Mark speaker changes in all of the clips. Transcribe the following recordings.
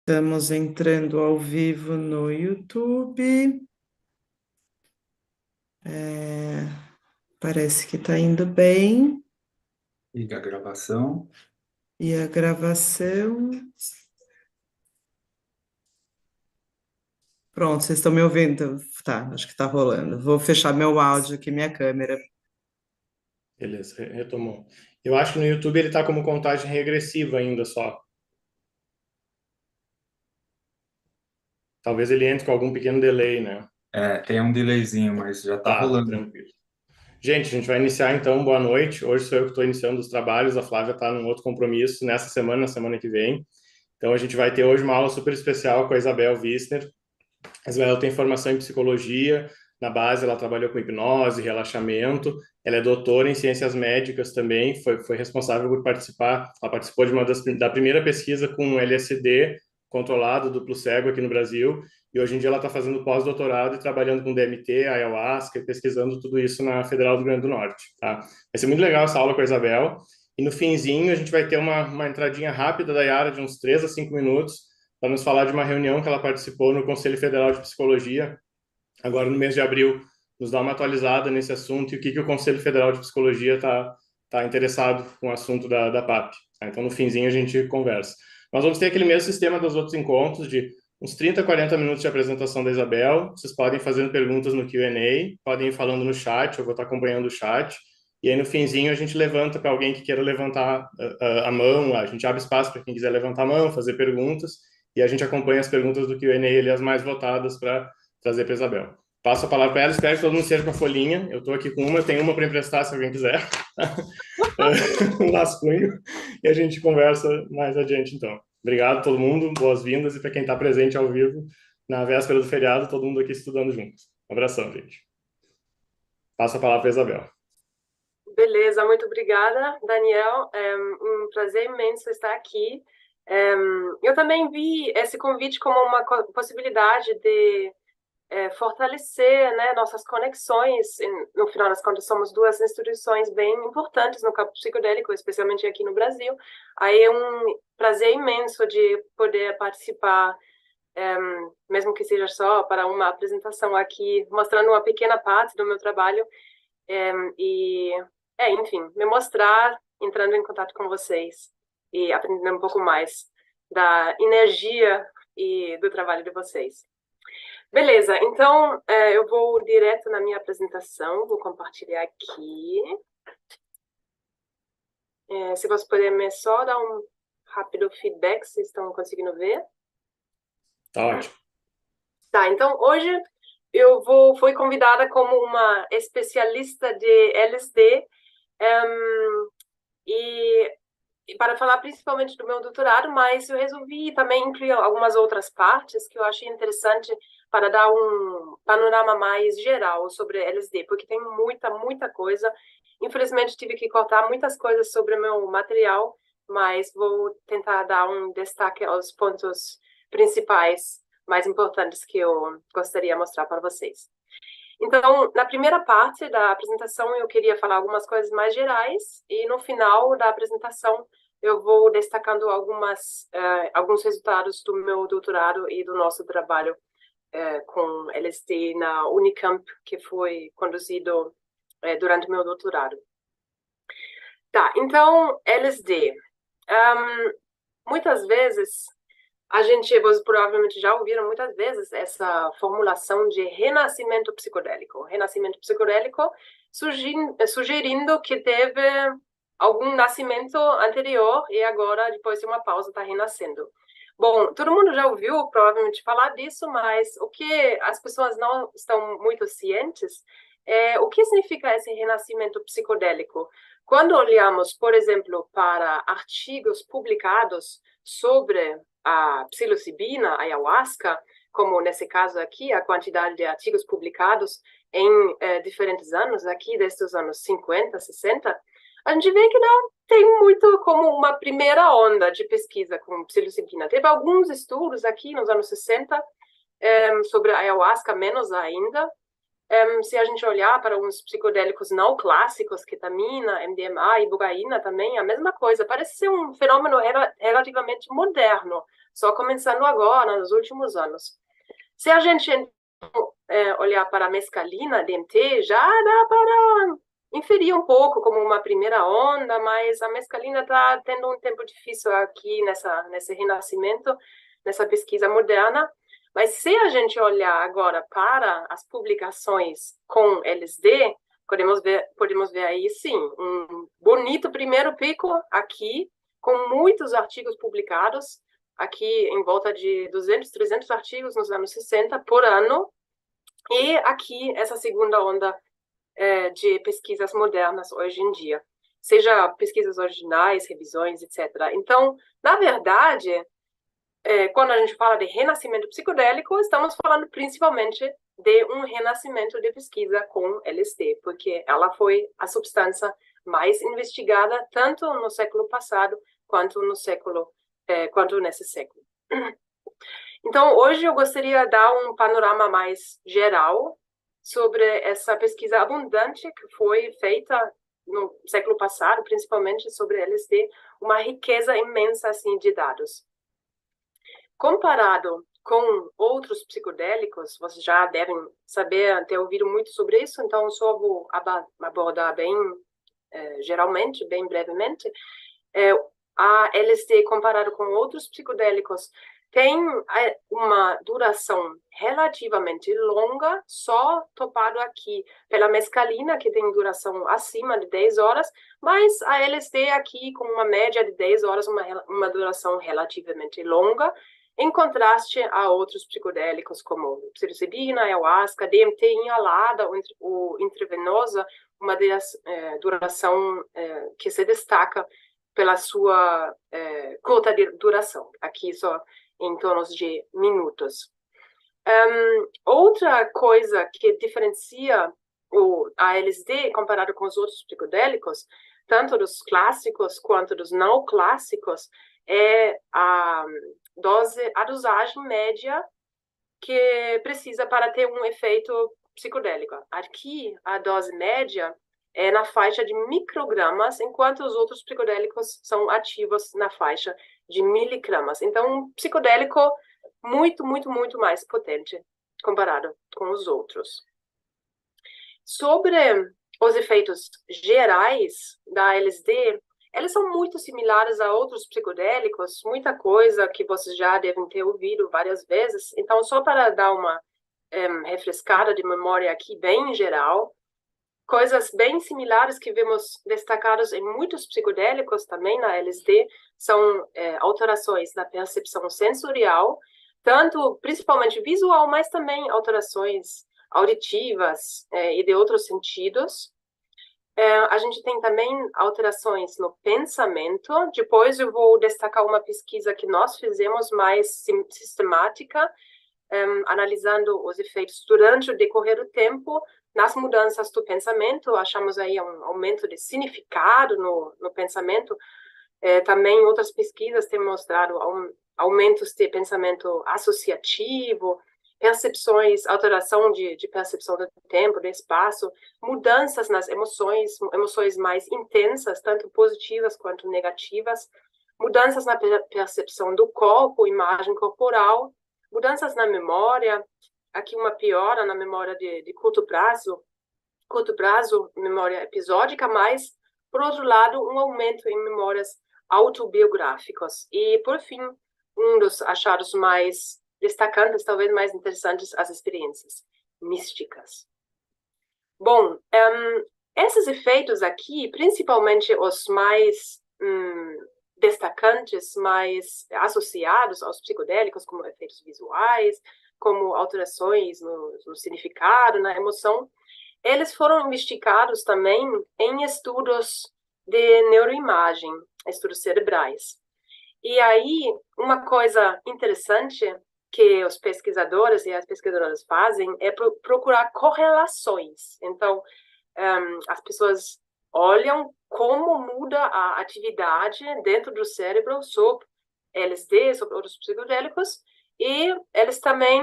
Speaker 1: Estamos entrando ao vivo no YouTube. Parece que está indo bem.
Speaker 2: Liga a gravação.
Speaker 1: E a gravação. Pronto, vocês estão me ouvindo? Tá, acho que está rolando. Vou fechar meu áudio aqui, minha câmera.
Speaker 3: Beleza, retomou. Eu acho que no YouTube ele tá como contagem regressiva ainda só. Talvez ele entre com algum pequeno delay, né?
Speaker 2: Tem um delayzinho, mas já tá
Speaker 3: Tá,
Speaker 2: rolando.
Speaker 3: tranquilo. Gente, a gente vai iniciar então, boa noite. Hoje sou eu que estou iniciando os trabalhos, a Flávia está num outro compromisso nessa semana, na semana que vem. Então a gente vai ter hoje uma aula super especial com a Isabel Wissner. A Isabel tem formação em psicologia, na base ela trabalhou com hipnose, relaxamento, ela é doutora em ciências médicas também, foi responsável por participar, ela participou de da primeira pesquisa com LSD controlado, duplo cego aqui no Brasil, e hoje em dia ela está fazendo pós-doutorado e trabalhando com DMT, ayahuasca, e pesquisando tudo isso na Federal do Rio Grande do Norte, tá? Vai ser muito legal essa aula com a Isabel, e no finzinho a gente vai ter uma entradinha rápida da Yara de uns 3 a 5 minutos, para nos falar de uma reunião que ela participou no Conselho Federal de Psicologia, agora no mês de abril, nos dar uma atualizada nesse assunto e o que o Conselho Federal de Psicologia está interessado com o assunto da PAP. Tá? Então, no finzinho, a gente conversa. Nós vamos ter aquele mesmo sistema dos outros encontros, de uns 30, 40 minutos de apresentação da Isabel. Vocês podem fazer perguntas no Q&A, podem ir falando no chat, eu vou estar acompanhando o chat. E aí, no finzinho, a gente levanta para alguém que queira levantar a mão, a gente abre espaço para quem quiser levantar a mão, fazer perguntas, e a gente acompanha as perguntas do Q&A, ali, as mais votadas, para trazer para a Isabel. Passo a palavra para ela, espero que todo mundo seja com a folhinha. Eu estou aqui com uma, eu tenho uma para emprestar se alguém quiser. Um rascunho. E a gente conversa mais adiante, então. Obrigado a todo mundo, boas-vindas, e para quem está presente ao vivo, na véspera do feriado, todo mundo aqui estudando junto. Um abração, gente. Passo a palavra para a Isabel.
Speaker 4: Beleza, muito obrigada, Daniel. É um prazer imenso estar aqui. Eu também vi esse convite como uma possibilidade de fortalecer, né, nossas conexões. No final das contas, somos duas instituições bem importantes no campo psicodélico, especialmente aqui no Brasil. Aí é um prazer imenso de poder participar, mesmo que seja só para uma apresentação aqui, mostrando uma pequena parte do meu trabalho. Enfim, me mostrar, entrando em contato com vocês e aprendendo um pouco mais da energia e do trabalho de vocês. Beleza, então eu vou direto na minha apresentação, vou compartilhar aqui. Se vocês puderem me só dar um rápido feedback, se estão conseguindo ver.
Speaker 3: Tá ótimo.
Speaker 4: Tá, então hoje fui convidada como uma especialista de LSD e para falar principalmente do meu doutorado, mas eu resolvi também incluir algumas outras partes que eu achei interessante para dar um panorama mais geral sobre LSD, porque tem muita coisa. Infelizmente, tive que cortar muitas coisas sobre o meu material, mas vou tentar dar um destaque aos pontos principais, mais importantes que eu gostaria de mostrar para vocês. Então, na primeira parte da apresentação, eu queria falar algumas coisas mais gerais, e no final da apresentação, eu vou destacando alguns resultados do meu doutorado e do nosso trabalho com LSD na Unicamp, que foi conduzido durante o meu doutorado. Tá, então, LSD. Muitas vezes, vocês provavelmente já ouviram muitas vezes essa formulação de renascimento psicodélico. Renascimento psicodélico sugerindo que teve algum nascimento anterior e agora, depois de uma pausa, está renascendo. Bom, todo mundo já ouviu provavelmente falar disso, mas o que as pessoas não estão muito cientes é o que significa esse renascimento psicodélico. Quando olhamos, por exemplo, para artigos publicados sobre a psilocibina, a ayahuasca, como nesse caso aqui, a quantidade de artigos publicados em diferentes anos, aqui desde os anos 50, 60, a gente vê que não tem muito como uma primeira onda de pesquisa com psilocibina. Teve alguns estudos aqui nos anos 60 sobre a ayahuasca, menos ainda. Se a gente olhar para uns psicodélicos não clássicos, ketamina, MDMA e ibogaína também, a mesma coisa. Parece ser um fenômeno relativamente moderno, só começando agora, nos últimos anos. Se a gente olhar para a mescalina, DMT, já dá para inferir um pouco como uma primeira onda, mas a mescalina está tendo um tempo difícil aqui nesse renascimento, nessa pesquisa moderna. Mas se a gente olhar agora para as publicações com LSD, podemos ver aí, sim, um bonito primeiro pico aqui, com muitos artigos publicados, aqui em volta de 200, 300 artigos nos anos 60 por ano, e aqui essa segunda onda de pesquisas modernas hoje em dia, seja pesquisas originais, revisões, etc. Então, na verdade, quando a gente fala de renascimento psicodélico, estamos falando principalmente de um renascimento de pesquisa com LSD, porque ela foi a substância mais investigada tanto no século passado quanto nesse século. Então, hoje eu gostaria de dar um panorama mais geral sobre essa pesquisa abundante que foi feita no século passado, principalmente sobre LSD, uma riqueza imensa assim de dados. Comparado com outros psicodélicos, vocês já devem saber, ter ouvido muito sobre isso, então só vou abordar bem geralmente, bem brevemente. A LSD, comparado com outros psicodélicos, tem uma duração relativamente longa, só topado aqui pela mescalina, que tem duração acima de 10 horas, mas a LSD aqui com uma média de 10 horas, uma duração relativamente longa, em contraste a outros psicodélicos como psilocibina, ayahuasca, DMT inalada ou intravenosa, uma duração que se destaca pela sua curta duração, aqui só em torno de minutos. Outra coisa que diferencia a LSD comparado com os outros psicodélicos, tanto dos clássicos quanto dos não clássicos, é a dosagem média que precisa para ter um efeito psicodélico. Aqui, a dose média é na faixa de microgramas, enquanto os outros psicodélicos são ativos na faixa de miligramas. Então, um psicodélico muito, muito, muito mais potente comparado com os outros. Sobre os efeitos gerais da LSD, eles são muito similares a outros psicodélicos, muita coisa que vocês já devem ter ouvido várias vezes. Então, só para dar uma refrescada de memória aqui, bem geral, coisas bem similares que vemos destacadas em muitos psicodélicos também na LSD são alterações na percepção sensorial, principalmente visual, mas também alterações auditivas e de outros sentidos. A gente tem também alterações no pensamento. Depois eu vou destacar uma pesquisa que nós fizemos mais sistemática, analisando os efeitos durante o decorrer do tempo nas mudanças do pensamento. Achamos aí um aumento de significado no pensamento. Também outras pesquisas têm mostrado aumentos de pensamento associativo, percepções, alteração de percepção do tempo, do espaço, mudanças nas emoções mais intensas, tanto positivas quanto negativas, mudanças na percepção do corpo, imagem corporal, mudanças na memória, aqui uma piora na memória de curto prazo, memória episódica, mas, por outro lado, um aumento em memórias autobiográficas. E, por fim, um dos achados mais destacantes, talvez mais interessantes, as experiências místicas. Bom, esses efeitos aqui, principalmente os mais destacantes, mais associados aos psicodélicos, como efeitos visuais, como alterações no significado, na emoção, eles foram investigados também em estudos de neuroimagem, estudos cerebrais. E aí, uma coisa interessante que os pesquisadores e as pesquisadoras fazem é procurar correlações. Então, as pessoas olham como muda a atividade dentro do cérebro sobre LSD, sobre outros psicodélicos, e eles também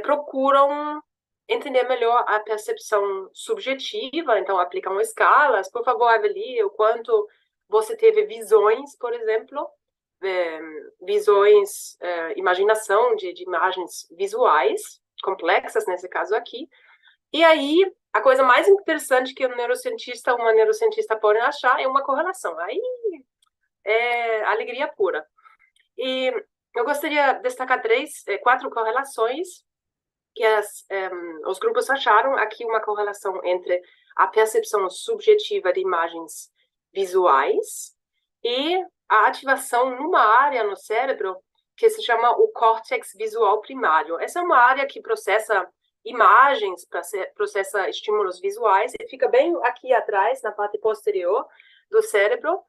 Speaker 4: procuram entender melhor a percepção subjetiva, então aplicam escalas. Por favor, avalie o quanto você teve visões, por exemplo, visões, imaginação de imagens visuais, complexas nesse caso aqui. E aí, a coisa mais interessante que uma neurocientista pode achar é uma correlação. Aí é alegria pura. E eu gostaria de destacar 4 correlações que os grupos acharam. Aqui uma correlação entre a percepção subjetiva de imagens visuais e a ativação numa área no cérebro que se chama o córtex visual primário. Essa é uma área que processa imagens, processa estímulos visuais, e fica bem aqui atrás, na parte posterior do cérebro,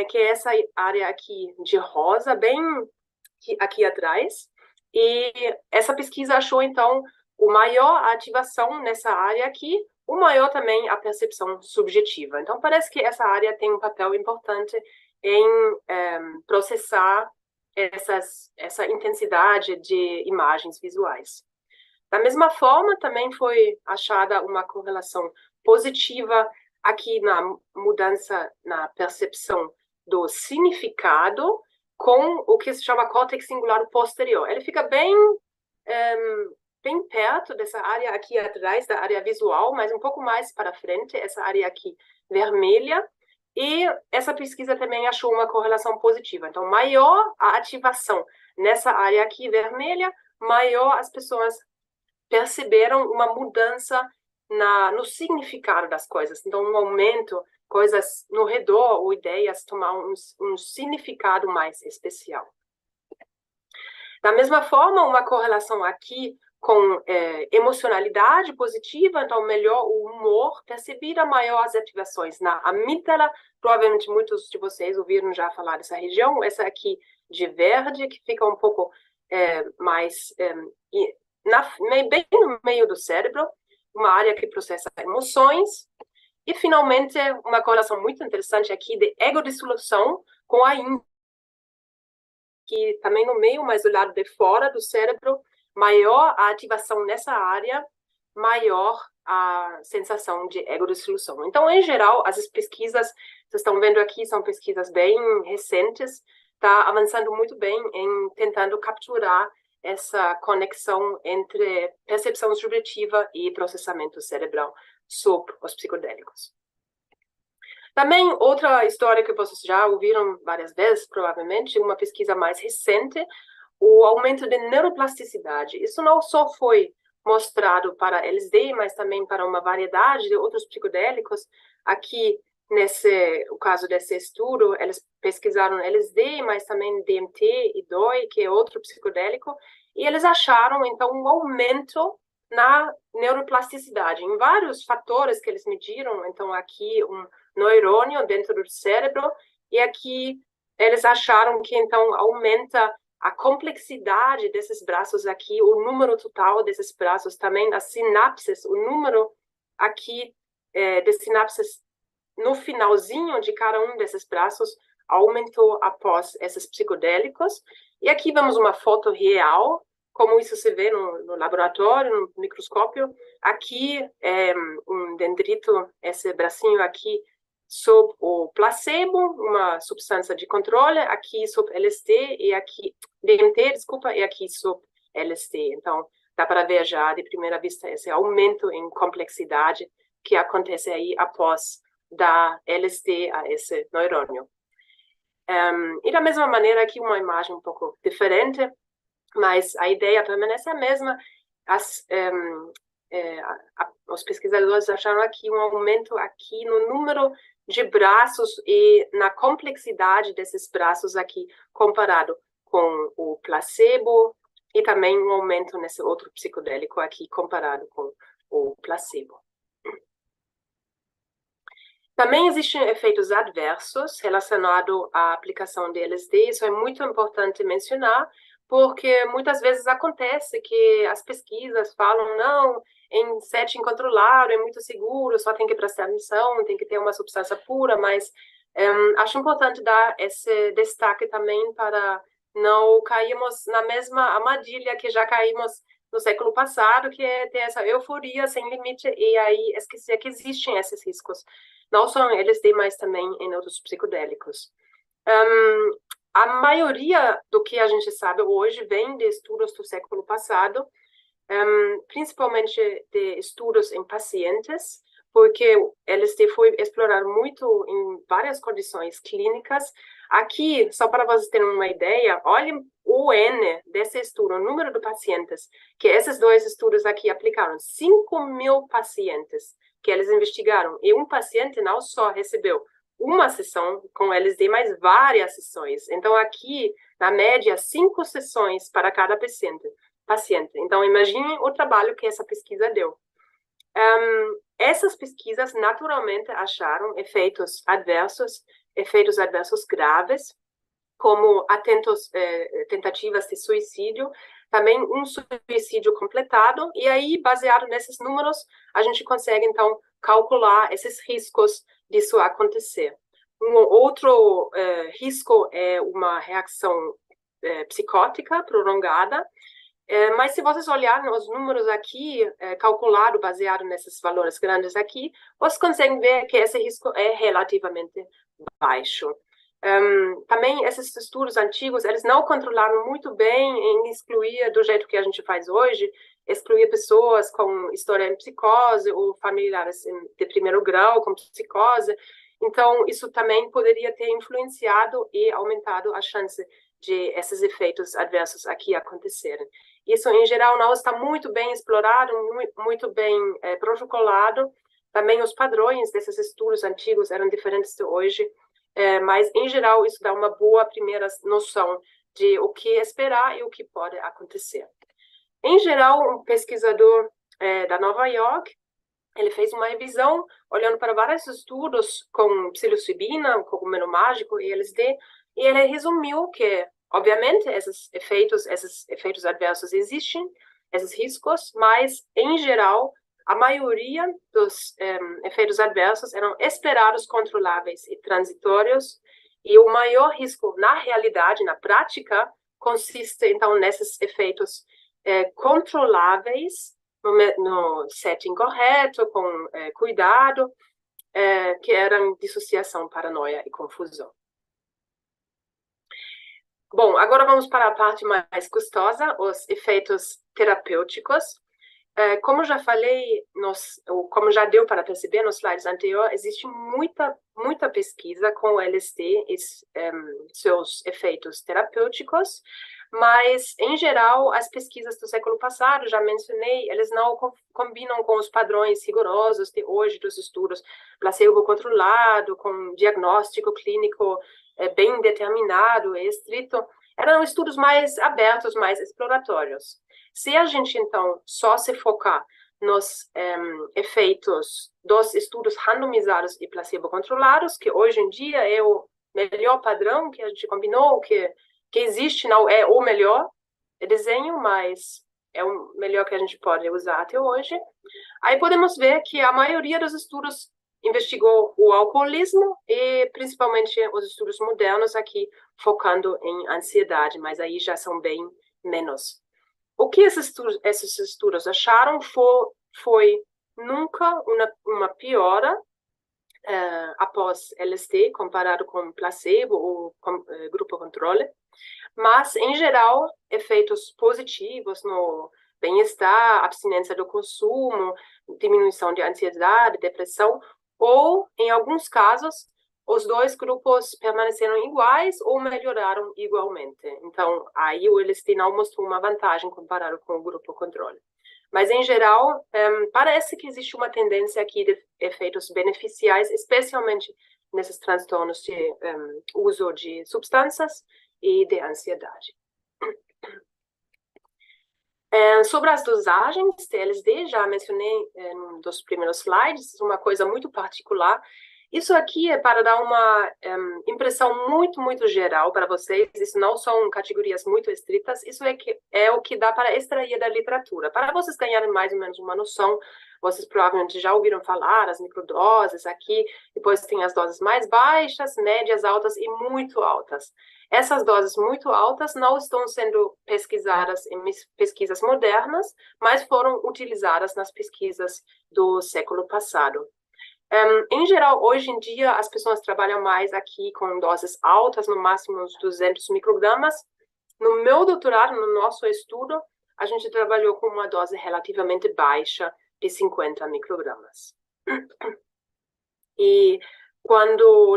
Speaker 4: que é essa área aqui de rosa, bem aqui atrás. E essa pesquisa achou, então, o maior ativação nessa área aqui, o maior também a percepção subjetiva. Então, parece que essa área tem um papel importante em processar essa intensidade de imagens visuais. Da mesma forma, também foi achada uma correlação positiva aqui na mudança na percepção do significado com o que se chama córtex cingulado posterior. Ele fica bem perto dessa área aqui atrás, da área visual, mas um pouco mais para frente, essa área aqui vermelha. E essa pesquisa também achou uma correlação positiva. Então, maior a ativação nessa área aqui vermelha, maior as pessoas perceberam uma mudança no significado das coisas. Então, um aumento, coisas no redor ou ideias tomar um significado mais especial. Da mesma forma, uma correlação aqui com emocionalidade positiva, então melhor o humor, percebida maior as ativações na amígdala. Provavelmente muitos de vocês ouviram já falar dessa região, essa aqui de verde, que fica um pouco mais bem no meio do cérebro, uma área que processa emoções. E, finalmente, uma correlação muito interessante aqui de egodissolução com a que também no meio, mas do lado de fora do cérebro, maior a ativação nessa área, maior a sensação de egodissolução. Então, em geral, as pesquisas, vocês estão vendo aqui, são pesquisas bem recentes, está avançando muito bem em tentando capturar essa conexão entre percepção subjetiva e processamento cerebral sob os psicodélicos. Também outra história que vocês já ouviram várias vezes, provavelmente, uma pesquisa mais recente, o aumento de neuroplasticidade. Isso não só foi mostrado para LSD, mas também para uma variedade de outros psicodélicos. Aqui, o caso desse estudo, eles pesquisaram LSD, mas também DMT e DOI, que é outro psicodélico, e eles acharam, então, um aumento na neuroplasticidade, em vários fatores que eles mediram. Então, aqui, um neurônio dentro do cérebro, e aqui eles acharam que, então, aumenta a complexidade desses braços aqui, o número total desses braços, também as sinapses, o número aqui de sinapses no finalzinho de cada um desses braços aumentou após esses psicodélicos. E aqui vemos uma foto real, como isso se vê no laboratório, no microscópio. Aqui é um dendrito, esse bracinho aqui, sob o placebo, uma substância de controle, aqui sob LSD, e aqui, DMT, desculpa, e aqui sob LSD. Então, dá para ver já, de primeira vista, esse aumento em complexidade que acontece aí após dar LSD a esse neurônio. E da mesma maneira, aqui uma imagem um pouco diferente, mas a ideia permanece a mesma. Os pesquisadores acharam aqui um aumento aqui no número de braços e na complexidade desses braços aqui, comparado com o placebo, e também um aumento nesse outro psicodélico aqui, comparado com o placebo. Também existem efeitos adversos relacionados à aplicação de LSD. Isso é muito importante mencionar, porque muitas vezes acontece que as pesquisas falam, não, em setting controlado é muito seguro, só tem que prestar atenção, tem que ter uma substância pura, mas acho importante dar esse destaque também para não cairmos na mesma armadilha que já caímos no século passado, que é ter essa euforia sem limite e aí esquecer que existem esses riscos, não só em LSD, mas também em outros psicodélicos. a maioria do que a gente sabe hoje vem de estudos do século passado, principalmente de estudos em pacientes, porque o LSD foi explorado muito em várias condições clínicas. Aqui, só para vocês terem uma ideia, olhem o N desse estudo, o número de pacientes que esses dois estudos aqui aplicaram. 5.000 pacientes que eles investigaram, e um paciente não só recebeu uma sessão com LSD, mas várias sessões. Então, aqui, na média, 5 sessões para cada paciente. Então, imagine o trabalho que essa pesquisa deu. Essas pesquisas, naturalmente, acharam efeitos adversos graves, como tentativas de suicídio, também um suicídio completado, e aí, baseado nesses números, a gente consegue, então, calcular esses riscos disso acontecer. Um outro risco é uma reação psicótica prolongada, mas se vocês olharem os números aqui, calculado, baseado nesses valores grandes aqui, vocês conseguem ver que esse risco é relativamente baixo. Também esses estudos antigos, eles não controlaram muito bem em excluir, do jeito que a gente faz hoje, excluir pessoas com história em psicose ou familiares de primeiro grau com psicose. Então, isso também poderia ter influenciado e aumentado a chance de esses efeitos adversos aqui acontecerem. Isso, em geral, não está muito bem explorado, muito bem protocolado. Também os padrões desses estudos antigos eram diferentes de hoje, mas, em geral, isso dá uma boa primeira noção de o que esperar e o que pode acontecer. Em geral, um pesquisador da Nova York, ele fez uma revisão olhando para vários estudos com psilocibina, cogumelo mágico e LSD, e ele resumiu que, obviamente, esses efeitos adversos existem, esses riscos, mas, em geral, a maioria dos efeitos adversos eram esperados, controláveis e transitórios, e o maior risco, na realidade, na prática, consiste, então, nesses efeitos controláveis, no setting correto, com cuidado, que eram dissociação, paranoia e confusão. Bom, agora vamos para a parte mais custosa, os efeitos terapêuticos. Como já falei, ou como já deu para perceber nos slides anteriores, existe muita pesquisa com LSD e seus efeitos terapêuticos, mas, em geral, as pesquisas do século passado, já mencionei, eles não combinam com os padrões rigorosos de hoje dos estudos placebo controlado, com diagnóstico clínico bem determinado e estrito. Eram estudos mais abertos, mais exploratórios. Se a gente, então, só se focar nos efeitos dos estudos randomizados e placebo-controlados, que hoje em dia é o melhor padrão que a gente combinou, que existe, não é o melhor desenho, mas é o melhor que a gente pode usar até hoje, aí podemos ver que a maioria dos estudos investigou o alcoolismo e principalmente os estudos modernos aqui focando em ansiedade, mas aí já são bem menos. O que esses estudos acharam foi nunca uma piora após LSD comparado com placebo ou grupo controle, mas, em geral, efeitos positivos no bem-estar, abstinência do consumo, diminuição de ansiedade, depressão, ou, em alguns casos, os dois grupos permaneceram iguais ou melhoraram igualmente. Então, aí o LSD não mostrou uma vantagem comparado com o grupo controle. Mas, em geral, parece que existe uma tendência aqui de efeitos beneficiais, especialmente nesses transtornos de uso de substâncias e de ansiedade. Sobre as dosagens de LSD, já mencionei num dos primeiros slides, uma coisa muito particular. Isso aqui é para dar uma impressão muito geral para vocês. Isso não são categorias muito estritas. Isso é o que dá para extrair da literatura. Para vocês ganharem mais ou menos uma noção, vocês provavelmente já ouviram falar as microdoses aqui. Depois tem as doses mais baixas, médias, altas e muito altas. Essas doses muito altas não estão sendo pesquisadas em pesquisas modernas, mas foram utilizadas nas pesquisas do século passado. Em geral, hoje em dia, as pessoas trabalham mais aqui com doses altas, no máximo uns 200 microgramas. No meu doutorado, no nosso estudo, a gente trabalhou com uma dose relativamente baixa de 50 microgramas. E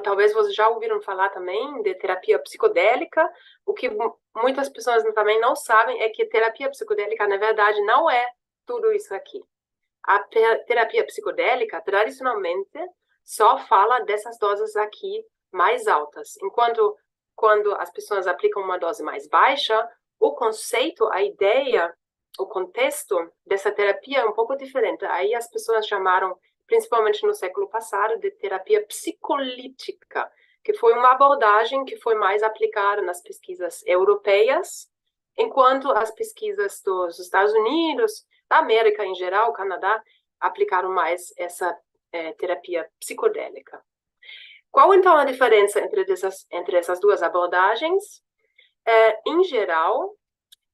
Speaker 4: talvez vocês já ouviram falar também de terapia psicodélica, o que muitas pessoas também não sabem é que terapia psicodélica, na verdade, não é tudo isso aqui. A terapia psicodélica, tradicionalmente, só fala dessas doses aqui mais altas. Enquanto quando as pessoas aplicam uma dose mais baixa, o conceito, a ideia, o contexto dessa terapia é um pouco diferente. Aí as pessoas chamaram, principalmente no século passado, de terapia psicolítica, que foi uma abordagem que foi mais aplicada nas pesquisas europeias, enquanto as pesquisas dos Estados Unidos, da América em geral, Canadá, aplicaram mais essa terapia psicodélica. Qual, então, a diferença entre essas duas abordagens? Em geral,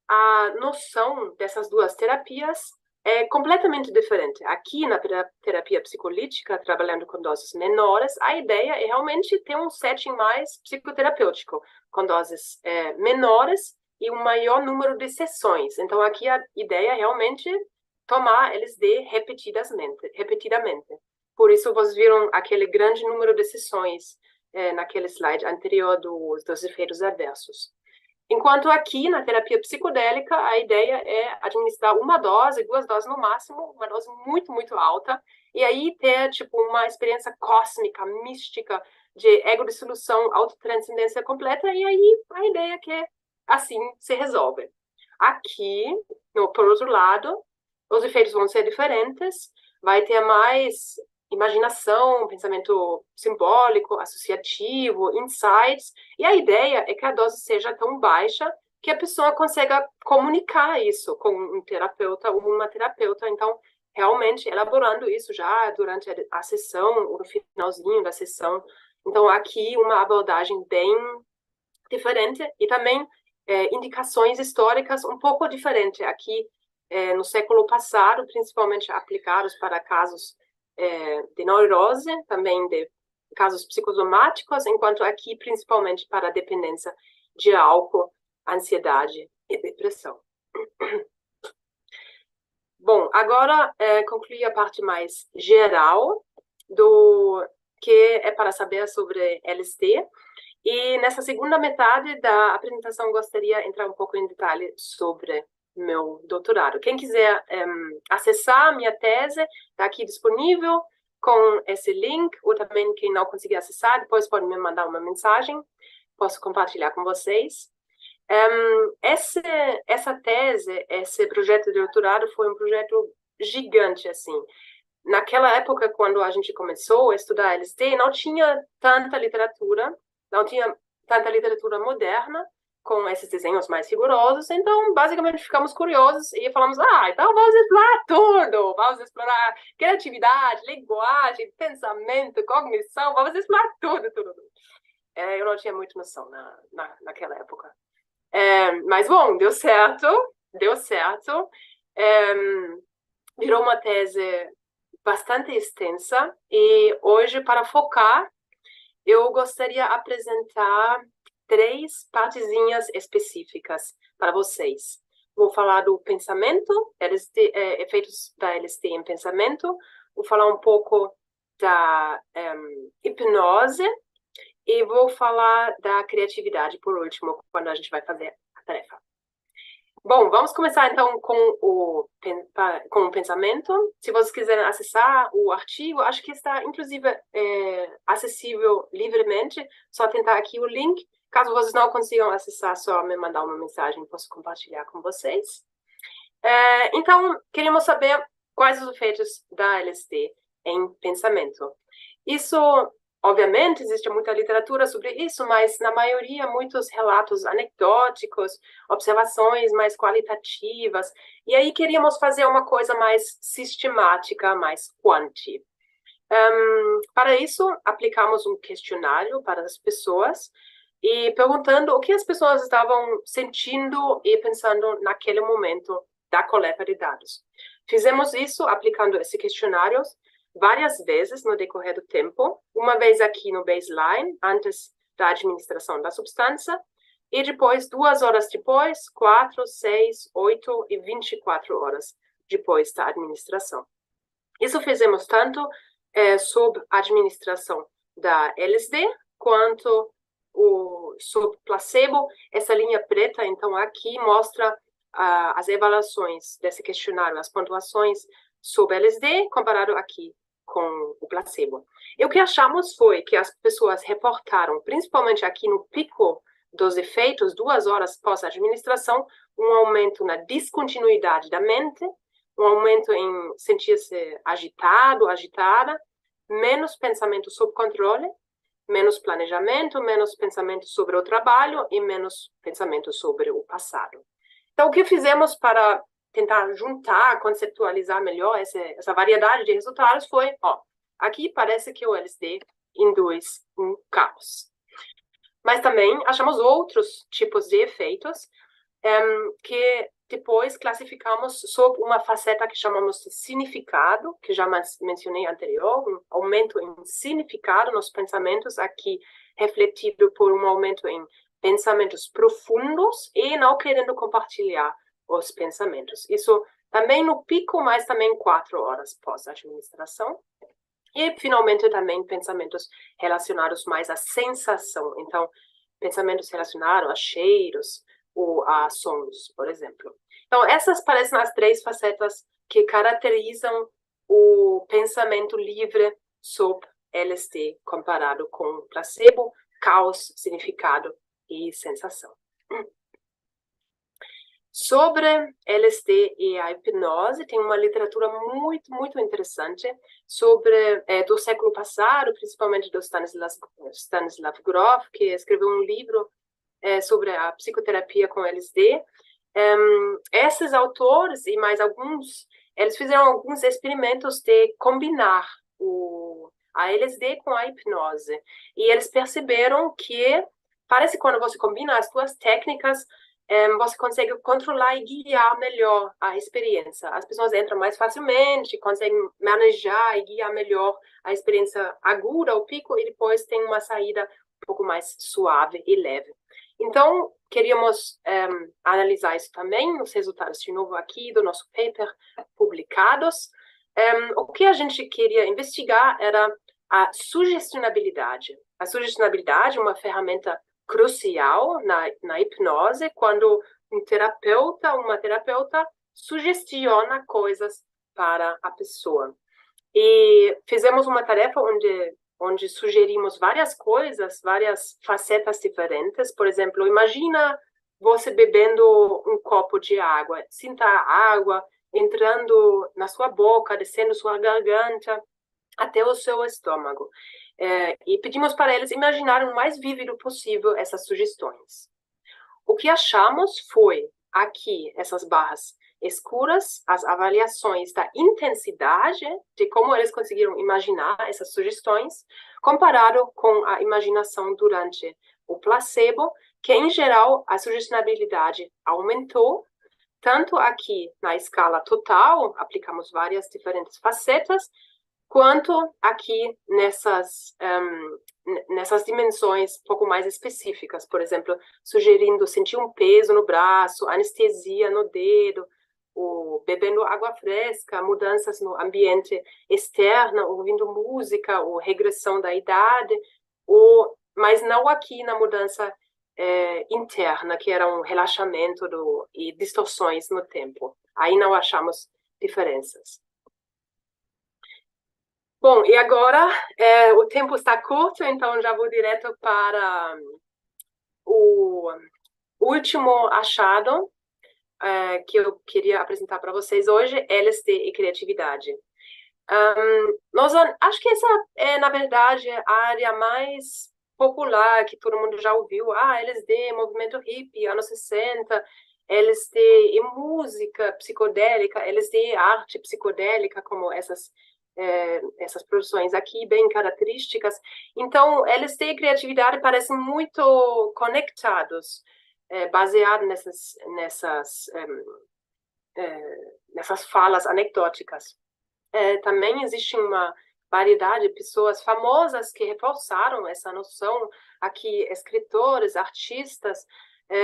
Speaker 4: a noção dessas duas terapias é completamente diferente. Aqui, na terapia psicolítica, trabalhando com doses menores, a ideia é realmente ter um setting mais psicoterapêutico, com doses menores e um maior número de sessões. Então, aqui a ideia é realmente tomar LSD repetidamente. Por isso, vocês viram aquele grande número de sessões naquele slide anterior dos efeitos adversos. Enquanto aqui, na terapia psicodélica, a ideia é administrar uma dose, 2 doses no máximo, uma dose muito, muito alta, e aí ter, tipo, uma experiência cósmica, mística, de ego-dissolução, autotranscendência completa, e aí a ideia é que assim se resolve. Aqui, por outro lado, os efeitos vão ser diferentes, vai ter mais imaginação, pensamento simbólico, associativo, insights, e a ideia é que a dose seja tão baixa que a pessoa consiga comunicar isso com um terapeuta ou uma terapeuta, então, realmente elaborando isso já durante a sessão, ou no finalzinho da sessão. Então, aqui uma abordagem bem diferente e também indicações históricas um pouco diferentes. Aqui, no século passado, principalmente aplicados para casos de neurose, também de casos psicossomáticos, enquanto aqui, principalmente para dependência de álcool, ansiedade e depressão. Bom, agora concluí a parte mais geral do que é para saber sobre LSD. E nessa segunda metade da apresentação, gostaria de entrar um pouco em detalhe sobre meu doutorado. Quem quiser acessar minha tese, está aqui disponível com esse link, ou também quem não conseguir acessar, depois pode me mandar uma mensagem, posso compartilhar com vocês. Essa tese, esse projeto de doutorado foi um projeto gigante, assim. Naquela época, quando a gente começou a estudar LSD, não tinha tanta literatura, não tinha tanta literatura moderna, com esses desenhos mais rigorosos, então, basicamente, ficamos curiosos e falamos, então vamos explorar tudo, vamos explorar criatividade, linguagem, pensamento, cognição, vamos explorar tudo. Eu não tinha muita noção naquela época. Mas, bom, deu certo, virou uma tese bastante extensa, e hoje, para focar, eu gostaria de apresentar 3 partezinhas específicas para vocês. Vou falar do pensamento, efeitos da LSD em pensamento, vou falar um pouco da hipnose e vou falar da criatividade, por último, quando a gente vai fazer a tarefa. Bom, vamos começar então com o pensamento. Se vocês quiserem acessar o artigo, acho que está, inclusive, acessível livremente. Só tentar aqui o link. Caso vocês não consigam acessar, só me mandar uma mensagem, posso compartilhar com vocês. Então, queríamos saber quais os efeitos da LSD em pensamento. Isso, obviamente, existe muita literatura sobre isso, mas, na maioria, muitos relatos anecdóticos, observações mais qualitativas. E aí queríamos fazer uma coisa mais sistemática, mais quanti. Para isso, aplicamos um questionário para as pessoas e perguntando o que as pessoas estavam sentindo e pensando naquele momento da coleta de dados. Fizemos isso aplicando esse questionário várias vezes no decorrer do tempo, uma vez aqui no baseline, antes da administração da substância, e depois 2 horas depois, 4, 6, 8 e 24 horas depois da administração. Isso fizemos tanto sob administração da LSD, quanto sob placebo. Essa linha preta, então, aqui mostra as avaliações desse questionário, as pontuações sob LSD, comparado aqui com o placebo. E o que achamos foi que as pessoas reportaram, principalmente aqui no pico dos efeitos, 2 horas pós-administração, um aumento na descontinuidade da mente, um aumento em sentir-se agitado, agitada, menos pensamento sob controle, menos planejamento, menos pensamento sobre o trabalho e menos pensamento sobre o passado. Então, o que fizemos para tentar juntar, conceptualizar melhor essa variedade de resultados foi, aqui parece que o LSD induz um caos. Mas também achamos outros tipos de efeitos que depois classificamos sob uma faceta que chamamos de significado, que já mencionei anterior, um aumento em significado nos pensamentos, aqui refletido por um aumento em pensamentos profundos e não querendo compartilhar os pensamentos. Isso também no pico, mas também 4 horas pós-administração. E, finalmente, também pensamentos relacionados mais à sensação. Então, pensamentos relacionados a cheiros ou a sons, por exemplo. Então, essas parecem as 3 facetas que caracterizam o pensamento livre sob LSD comparado com placebo, caos, significado e sensação. Sobre LSD e a hipnose, tem uma literatura muito, muito interessante do século passado, principalmente do Stanislav Grof, que escreveu um livro sobre a psicoterapia com LSD. Esses autores e mais alguns, eles fizeram alguns experimentos de combinar a LSD com a hipnose. E eles perceberam que, parece que quando você combina as 2 técnicas, você consegue controlar e guiar melhor a experiência. As pessoas entram mais facilmente, conseguem manejar e guiar melhor a experiência aguda, o pico, e depois tem uma saída um pouco mais suave e leve. Então, queríamos analisar isso também, os resultados de novo aqui do nosso paper publicados. O que a gente queria investigar era a sugestionabilidade. A sugestionabilidade é uma ferramenta crucial na hipnose, quando um terapeuta ou uma terapeuta sugestiona coisas para a pessoa. E fizemos uma tarefa onde sugerimos várias coisas, várias facetas diferentes. Por exemplo, imagina você bebendo um copo de água, sinta a água entrando na sua boca, descendo sua garganta, até o seu estômago. E pedimos para eles imaginarem o mais vívido possível essas sugestões. O que achamos foi, aqui, essas barras escuras, as avaliações da intensidade de como eles conseguiram imaginar essas sugestões, comparado com a imaginação durante o placebo, que, em geral, a sugestionabilidade aumentou, tanto aqui na escala total, aplicamos várias diferentes facetas, quanto aqui nessas dimensões um pouco mais específicas, por exemplo, sugerindo sentir um peso no braço, anestesia no dedo, ou bebendo água fresca, mudanças no ambiente externo, ouvindo música, ou regressão da idade, mas não aqui na mudança interna, que era um relaxamento e distorções no tempo. Aí não achamos diferenças. Bom, e agora o tempo está curto, então já vou direto para o último achado que eu queria apresentar para vocês hoje, LSD e criatividade. Acho que essa é, na verdade, a área mais popular que todo mundo já ouviu. LSD, movimento hippie, anos 60, LSD e música psicodélica, LSD e arte psicodélica, como essas produções aqui, bem características. Então, LSD e criatividade parecem muito conectados, baseado nessas falas anecdóticas. Também existe uma variedade de pessoas famosas que reforçaram essa noção aqui, escritores, artistas,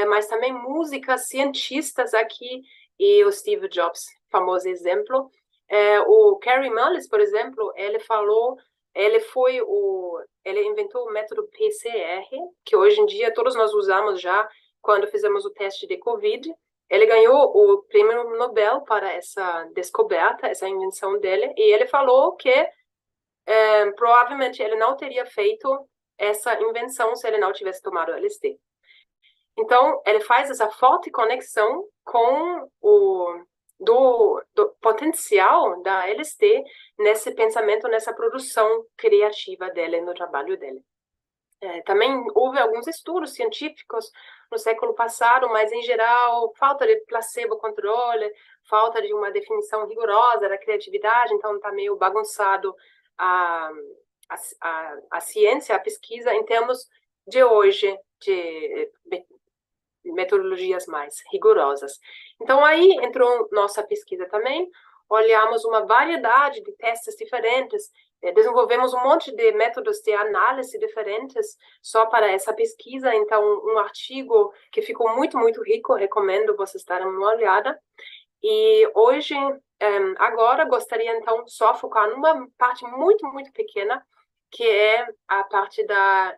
Speaker 4: mas também músicas, cientistas aqui, e o Steve Jobs, famoso exemplo. O Carey Mullis, por exemplo, ele inventou o método PCR, que hoje em dia todos nós usamos já quando fizemos o teste de Covid. Ele ganhou o prêmio Nobel para essa descoberta, essa invenção dele, e ele falou que provavelmente ele não teria feito essa invenção se ele não tivesse tomado LSD. Então, ele faz essa forte conexão com do potencial da LSD nesse pensamento, nessa produção criativa dele, no trabalho dele. Também houve alguns estudos científicos no século passado, mas, em geral, falta de placebo-controle, falta de uma definição rigorosa da criatividade, então está meio bagunçado a ciência, a pesquisa, em termos de hoje, de metodologias mais rigorosas. Então, aí entrou nossa pesquisa também, olhamos uma variedade de testes diferentes, desenvolvemos um monte de métodos de análise diferentes só para essa pesquisa, então um artigo que ficou muito, muito rico, recomendo vocês darem uma olhada. E hoje, agora, gostaria então só focar numa parte muito, muito pequena, que é a parte da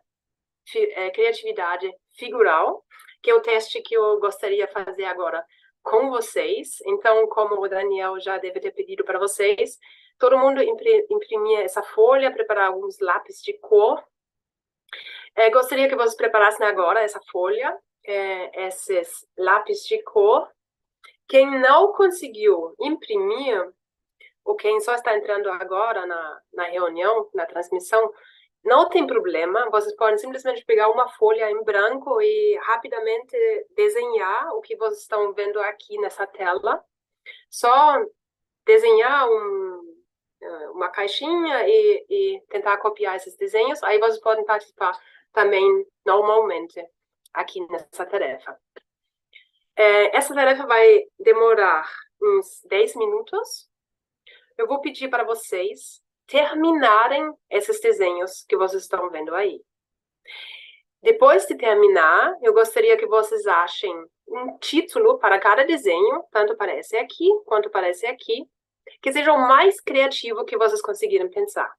Speaker 4: criatividade figural, que é o teste que eu gostaria de fazer agora com vocês. Então, como o Daniel já deve ter pedido para vocês, todo mundo imprimir essa folha, preparar alguns lápis de cor. Gostaria que vocês preparassem agora essa folha, esses lápis de cor. Quem não conseguiu imprimir, ou quem só está entrando agora na reunião, na transmissão, não tem problema, vocês podem simplesmente pegar uma folha em branco e rapidamente desenhar o que vocês estão vendo aqui nessa tela. Só desenhar uma caixinha e tentar copiar esses desenhos, aí vocês podem participar também normalmente aqui nessa tarefa. Essa tarefa vai demorar uns 10 minutos. Eu vou pedir para vocês terminarem esses desenhos que vocês estão vendo aí. Depois de terminar, eu gostaria que vocês achem um título para cada desenho, tanto para esse aqui quanto para esse aqui, que seja o mais criativo que vocês conseguirem pensar.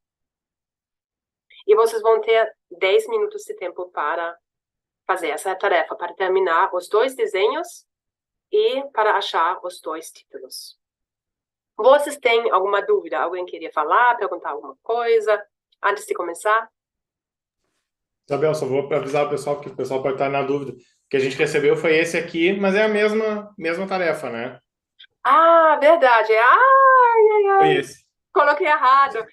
Speaker 4: E vocês vão ter 10 minutos de tempo para fazer essa tarefa, para terminar os 2 desenhos e para achar os 2 títulos. Vocês têm alguma dúvida? Alguém queria falar, perguntar alguma coisa antes de começar?
Speaker 3: Isabel, só vou avisar o pessoal, porque o pessoal pode estar na dúvida. O que a gente recebeu foi esse aqui, mas é a mesma tarefa, né?
Speaker 4: Ah, verdade.
Speaker 3: Foi esse.
Speaker 4: Coloquei errado.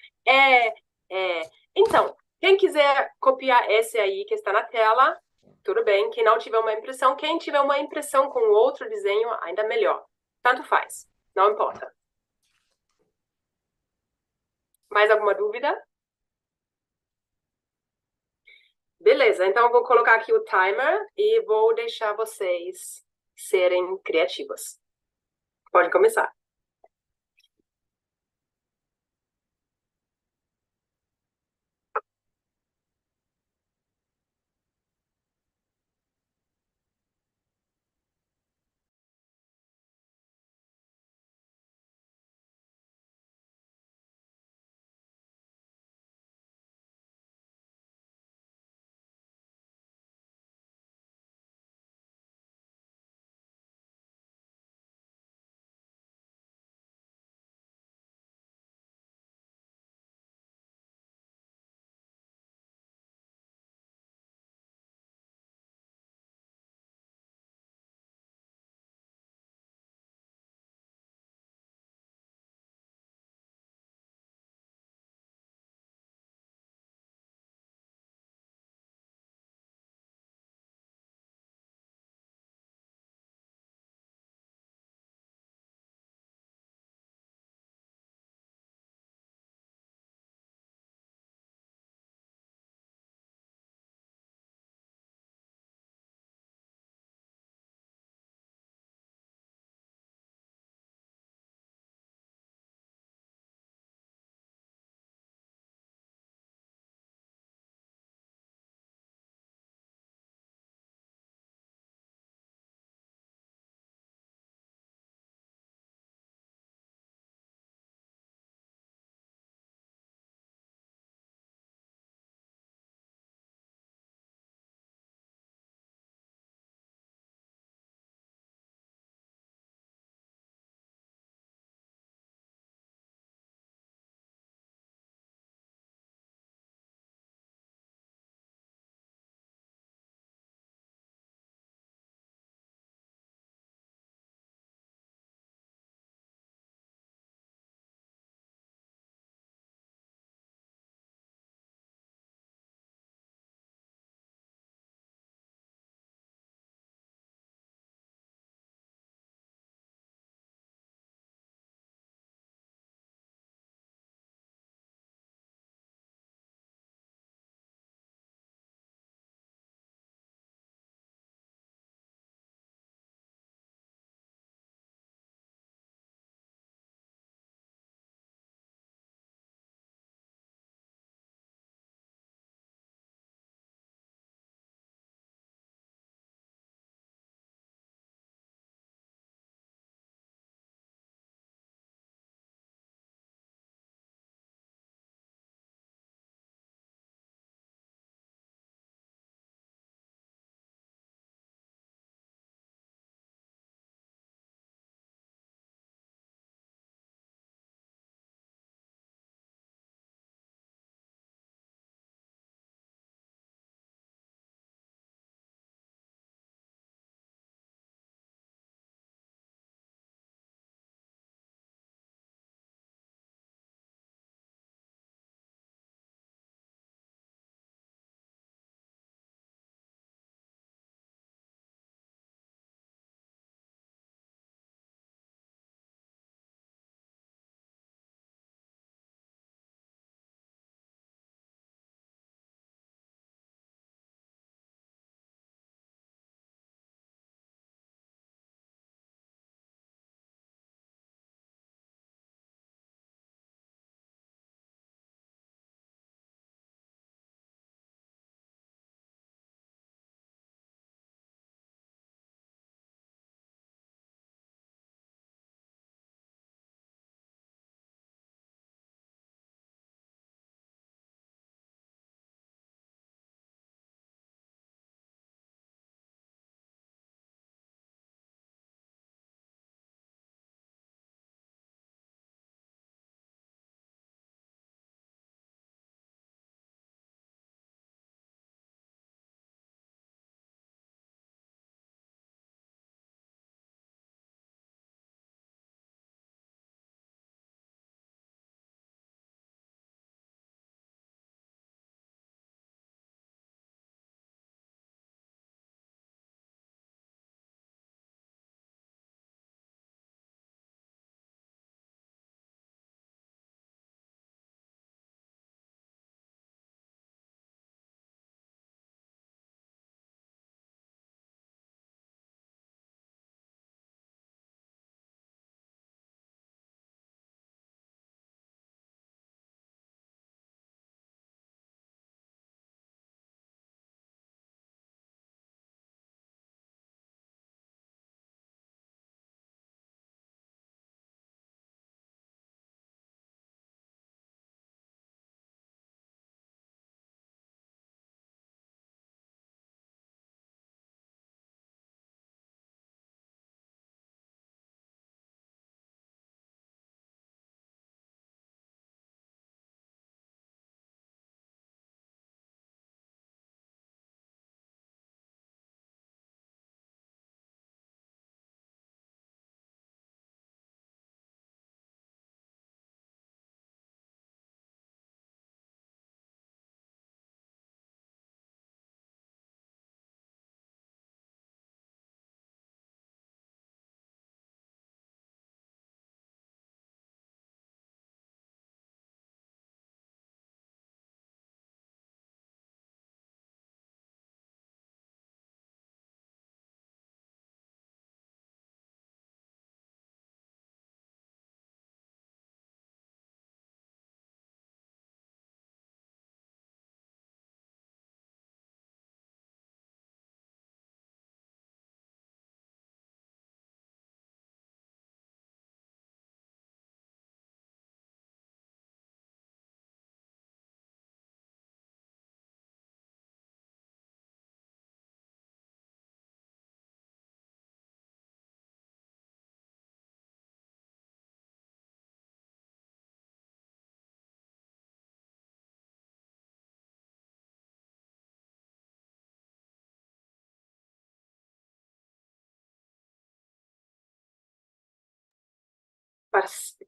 Speaker 4: Então, quem quiser copiar esse aí que está na tela, tudo bem. Quem não tiver uma impressão, quem tiver uma impressão com outro desenho, ainda melhor. Tanto faz, não importa. Mais alguma dúvida? Beleza, então eu vou colocar aqui o timer e vou deixar vocês serem criativos. Pode começar.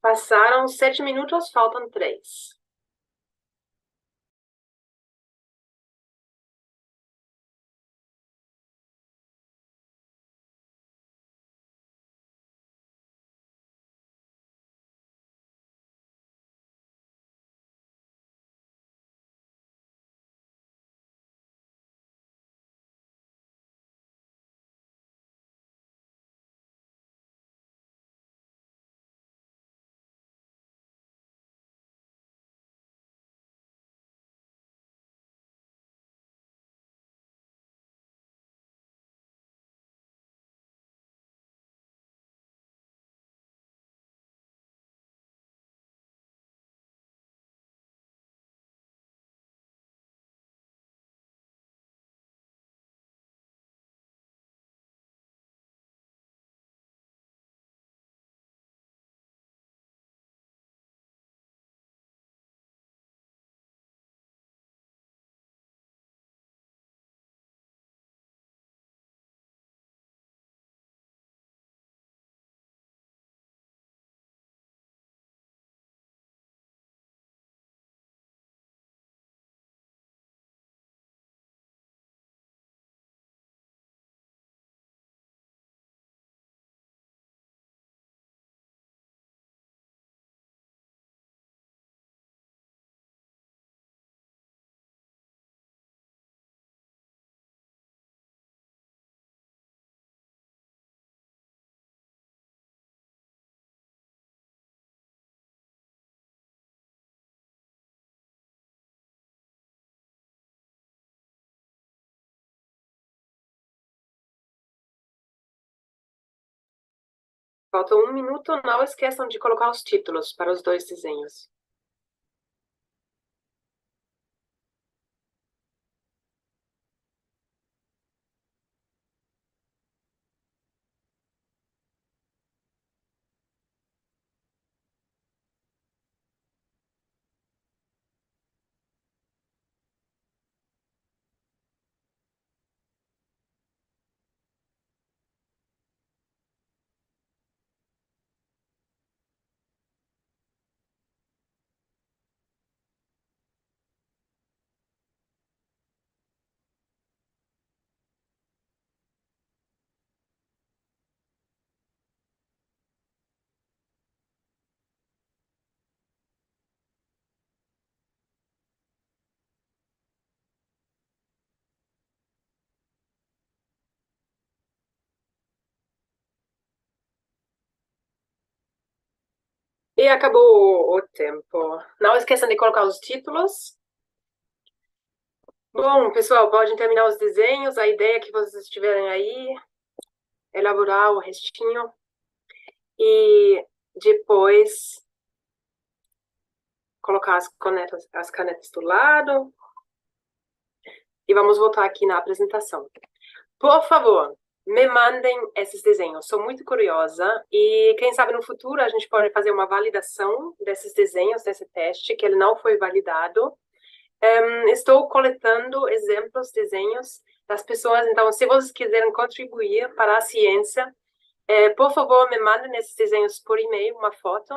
Speaker 4: Passaram 7 minutos, faltam 3. Falta 1 minuto, não esqueçam de colocar os títulos para os 2 desenhos. E acabou o tempo. Não esqueçam de colocar os títulos. Bom, pessoal, podem terminar os desenhos. A ideia é que vocês tiverem aí, elaborar o restinho. E depois colocar as canetas do lado. E vamos voltar aqui na apresentação. Por favor, me mandem esses desenhos. Sou muito curiosa e quem sabe no futuro a gente pode fazer uma validação desses desenhos, desse teste, que ele não foi validado. Estou coletando exemplos, desenhos das pessoas. Então, se vocês quiserem contribuir para a ciência, por favor, me mandem esses desenhos por e-mail, uma foto.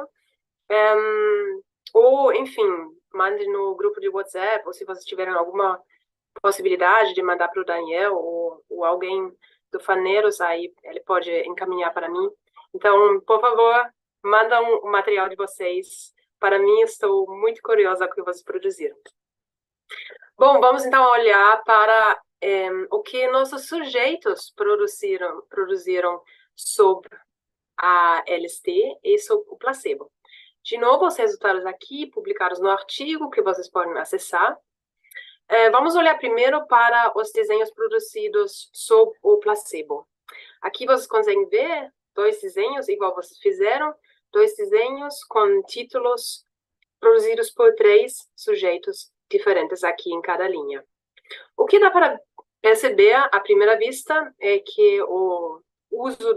Speaker 4: Ou, enfim, mandem no grupo de WhatsApp, ou se vocês tiverem alguma possibilidade de mandar para o Daniel ou alguém do Faneiros, aí ele pode encaminhar para mim. Então, por favor, mandam o material de vocês. Para mim, estou muito curiosa com o que vocês produziram. Bom, vamos então olhar para o que nossos sujeitos produziram sobre a LSD e sobre o placebo. De novo, os resultados aqui, publicados no artigo, que vocês podem acessar. Vamos olhar primeiro para os desenhos produzidos sobre o placebo. Aqui vocês conseguem ver 2 desenhos, igual vocês fizeram, 2 desenhos com títulos produzidos por 3 sujeitos diferentes aqui em cada linha. O que dá para perceber à primeira vista é que o uso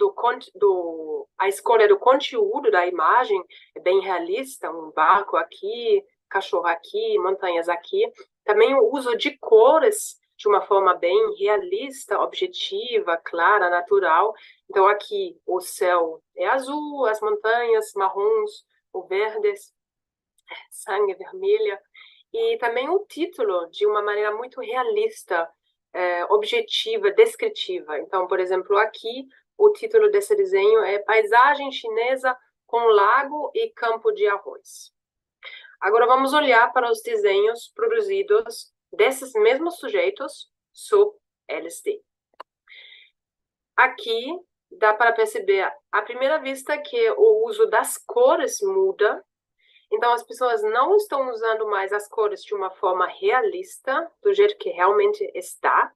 Speaker 4: a escolha do conteúdo da imagem é bem realista, um barco aqui, cachorro aqui, montanhas aqui. Também o uso de cores de uma forma bem realista, objetiva, clara, natural. Então, aqui o céu é azul, as montanhas marrons ou verdes, sangue vermelha. E também o título, de uma maneira muito realista, objetiva, descritiva. Então, por exemplo, aqui o título desse desenho é Paisagem Chinesa com Lago e Campo de Arroz. Agora vamos olhar para os desenhos produzidos desses mesmos sujeitos sob LSD. Aqui dá para perceber à primeira vista que o uso das cores muda. Então, as pessoas não estão usando mais as cores de uma forma realista, do jeito que realmente está.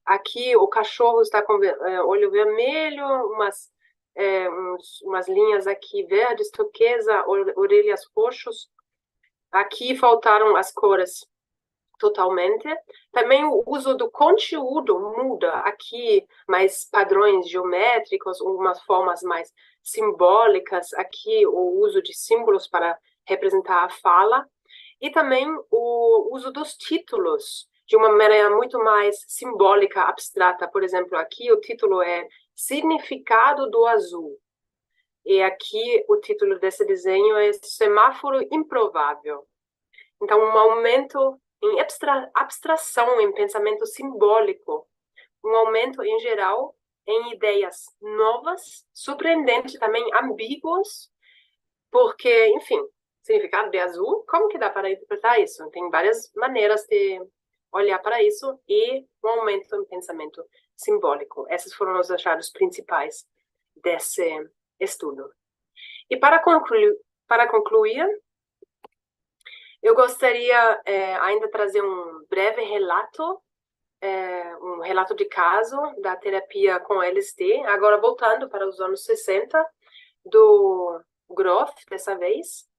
Speaker 4: Aqui, o cachorro está com olho vermelho, umas linhas aqui verdes, turquesa, orelhas roxas. Aqui faltaram as cores totalmente. Também o uso do conteúdo muda. Aqui, mais padrões geométricos, umas formas mais simbólicas. Aqui, o uso de símbolos para representar a fala, e também o uso dos títulos, de uma maneira muito mais simbólica, abstrata. Por exemplo, aqui o título é Significado do Azul. E aqui o título desse desenho é Semáforo Improvável. Então, um aumento em abstração, em pensamento simbólico, um aumento, em geral, em ideias novas, surpreendentes, também ambíguas, porque, enfim, significado de azul, como que dá para interpretar isso? Tem várias maneiras de olhar para isso e um aumento em pensamento simbólico. Esses foram os achados principais desse estudo. E para concluir, eu gostaria ainda trazer um breve relato, um relato de caso da terapia com LSD, agora voltando para os anos 60, do Grof, dessa vez.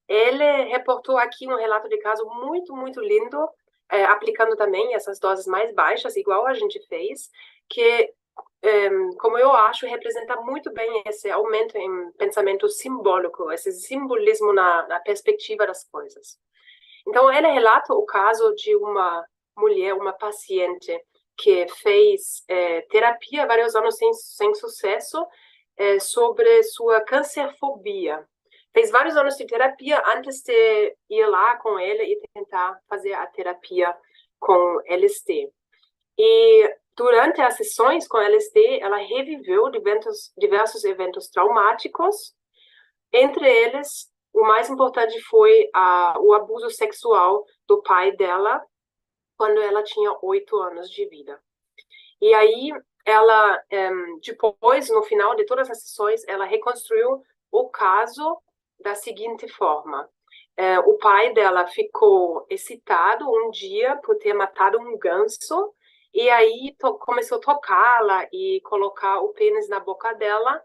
Speaker 4: Ele reportou aqui um relato de caso muito, muito lindo, aplicando também essas doses mais baixas, igual a gente fez, que, como eu acho, representa muito bem esse aumento em pensamento simbólico, esse simbolismo na perspectiva das coisas. Então, ele relata o caso de uma mulher, uma paciente, que fez terapia há vários anos sem sucesso, sobre sua cancerfobia. Fez vários anos de terapia antes de ir lá com ele e tentar fazer a terapia com LSD. E durante as sessões com LSD, ela reviveu diversos eventos traumáticos. Entre eles, o mais importante foi o abuso sexual do pai dela, quando ela tinha 8 anos de vida. E aí, ela, depois, no final de todas as sessões, ela reconstruiu o caso da seguinte forma. O pai dela ficou excitado um dia por ter matado um ganso, e aí começou a tocá-la e colocar o pênis na boca dela.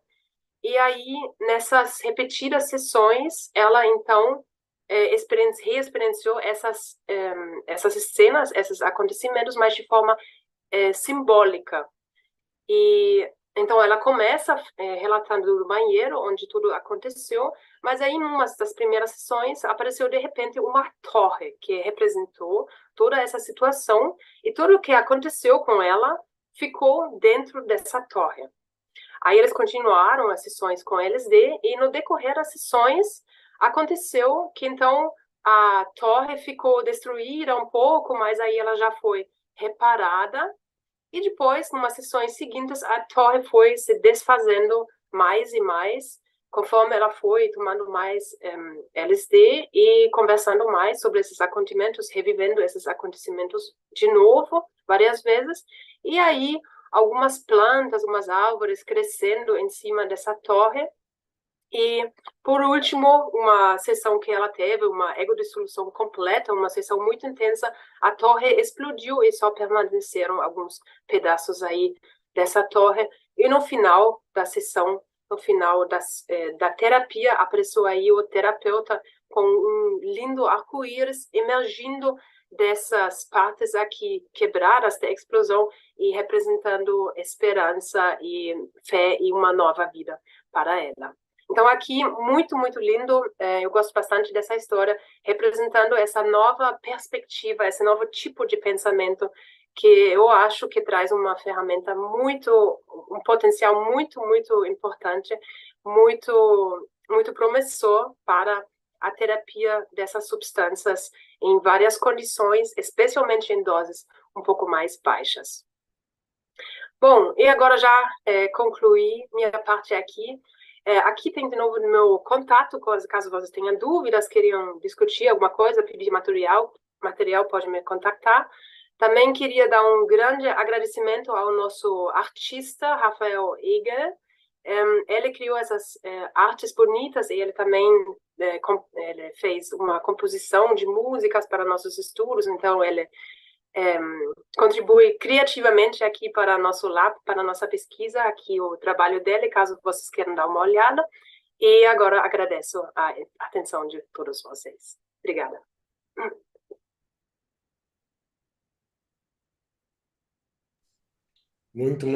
Speaker 4: E aí, nessas repetidas sessões, ela, então, reexperienciou essas cenas, esses acontecimentos, mas de forma simbólica. E então ela começa relatando do banheiro, onde tudo aconteceu, mas aí, em uma das primeiras sessões, apareceu de repente uma torre que representou toda essa situação, e tudo o que aconteceu com ela ficou dentro dessa torre. Aí eles continuaram as sessões com LSD, e no decorrer das sessões, aconteceu que então a torre ficou destruída um pouco, mas aí ela já foi reparada. E depois, numas sessões seguintes, a torre foi se desfazendo mais e mais, conforme ela foi tomando mais LSD e conversando mais sobre esses acontecimentos, revivendo esses acontecimentos de novo, várias vezes. E aí, algumas plantas, umas árvores crescendo em cima dessa torre. E, por último, uma sessão que ela teve, uma egodissolução completa, uma sessão muito intensa, a torre explodiu e só permaneceram alguns pedaços aí dessa torre. E no final da sessão, no final da terapia, apareceu aí o terapeuta com um lindo arco-íris emergindo dessas partes aqui quebradas da explosão e representando esperança e fé e uma nova vida para ela. Então, aqui, muito, muito lindo, eu gosto bastante dessa história, representando essa nova perspectiva, esse novo tipo de pensamento que eu acho que traz uma ferramenta um potencial muito importante, muito promissor para a terapia dessas substâncias em várias condições, especialmente em doses um pouco mais baixas. Bom, e agora já concluí minha parte aqui. Aqui tem de novo meu contato, caso vocês tenham dúvidas, queriam discutir alguma coisa, pedir material pode me contactar. Também queria dar um grande agradecimento ao nosso artista, Rafael Eger. Ele criou essas artes bonitas e ele também ele fez uma composição de músicas para nossos estudos, então ele contribui criativamente aqui para nosso lab, para nossa pesquisa, aqui o trabalho dele, caso vocês queiram dar uma olhada. E agora agradeço a atenção de todos vocês. Obrigada.
Speaker 3: Muito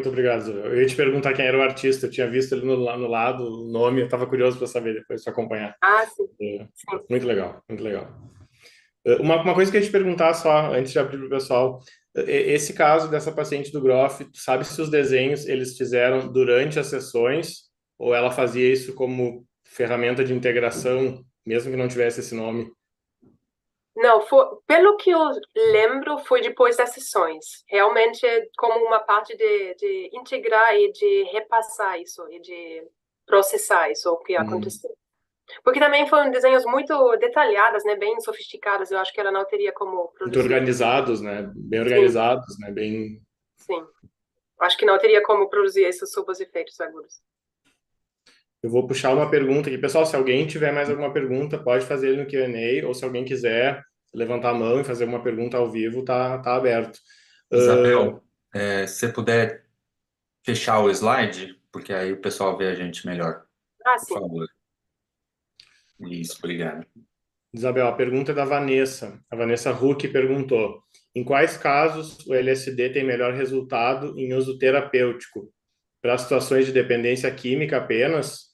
Speaker 3: obrigado, Isabel. Eu ia te perguntar quem era o artista, eu tinha visto ele no lado, o nome, eu estava curioso para saber depois, para acompanhar.
Speaker 4: Sim.
Speaker 3: Sim. Muito legal. Uma coisa que eu ia te perguntar só, antes de abrir para o pessoal, esse caso dessa paciente do Groff, tu sabe se os desenhos eles fizeram durante as sessões ou ela fazia isso como ferramenta de integração, mesmo que não tivesse esse nome?
Speaker 4: Não, pelo que eu lembro, foi depois das sessões. Realmente como uma parte de integrar e de repassar isso, e de processar isso, o que aconteceu. Porque também foram desenhos muito detalhados, né, bem sofisticados. Eu acho que ela não teria como produzir.
Speaker 3: Muito organizados, né? Bem organizados, né? Bem...
Speaker 4: Sim. Acho que não teria como produzir isso sob os efeitos agudos.
Speaker 3: Eu vou puxar uma pergunta aqui. Pessoal, se alguém tiver mais alguma pergunta, pode fazer ele no Q&A, ou se alguém quiser levantar a mão e fazer uma pergunta ao vivo, tá aberto.
Speaker 2: Isabel, se você puder fechar o slide, porque aí o pessoal vê a gente melhor.
Speaker 4: Sim.
Speaker 2: Por favor. Isso, obrigado.
Speaker 3: Isabel, a pergunta é da Vanessa. A Vanessa Huck perguntou: em quais casos o LSD tem melhor resultado em uso terapêutico? Para situações de dependência química apenas?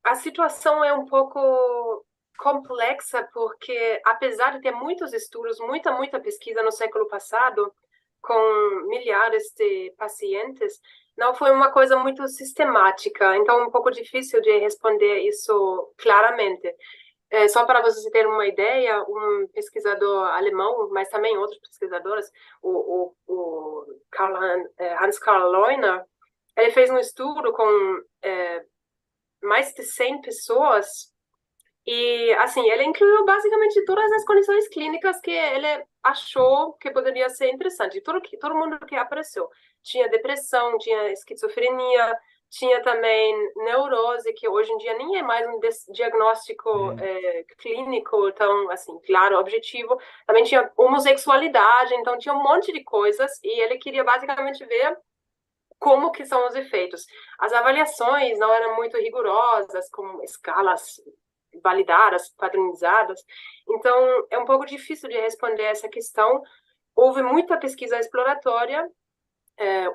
Speaker 4: A situação é um pouco complexa, porque apesar de ter muitos estudos, muita pesquisa no século passado, com milhares de pacientes, não foi uma coisa muito sistemática, então é um pouco difícil de responder isso claramente. Só para vocês terem uma ideia, um pesquisador alemão, mas também outros pesquisadores, o Hans Karl Leuner, ele fez um estudo com mais de 100 pessoas e, assim, ele incluiu basicamente todas as condições clínicas que ele achou que poderia ser interessante. Todo mundo que apareceu. Tinha depressão, tinha esquizofrenia, tinha também neurose, que hoje em dia nem é mais um diagnóstico clínico tão, assim, claro, objetivo. Também tinha homossexualidade, então tinha um monte de coisas e ele queria basicamente ver como que são os efeitos. As avaliações não eram muito rigorosas, com escalas validadas, padronizadas. Então, é um pouco difícil de responder essa questão. Houve muita pesquisa exploratória,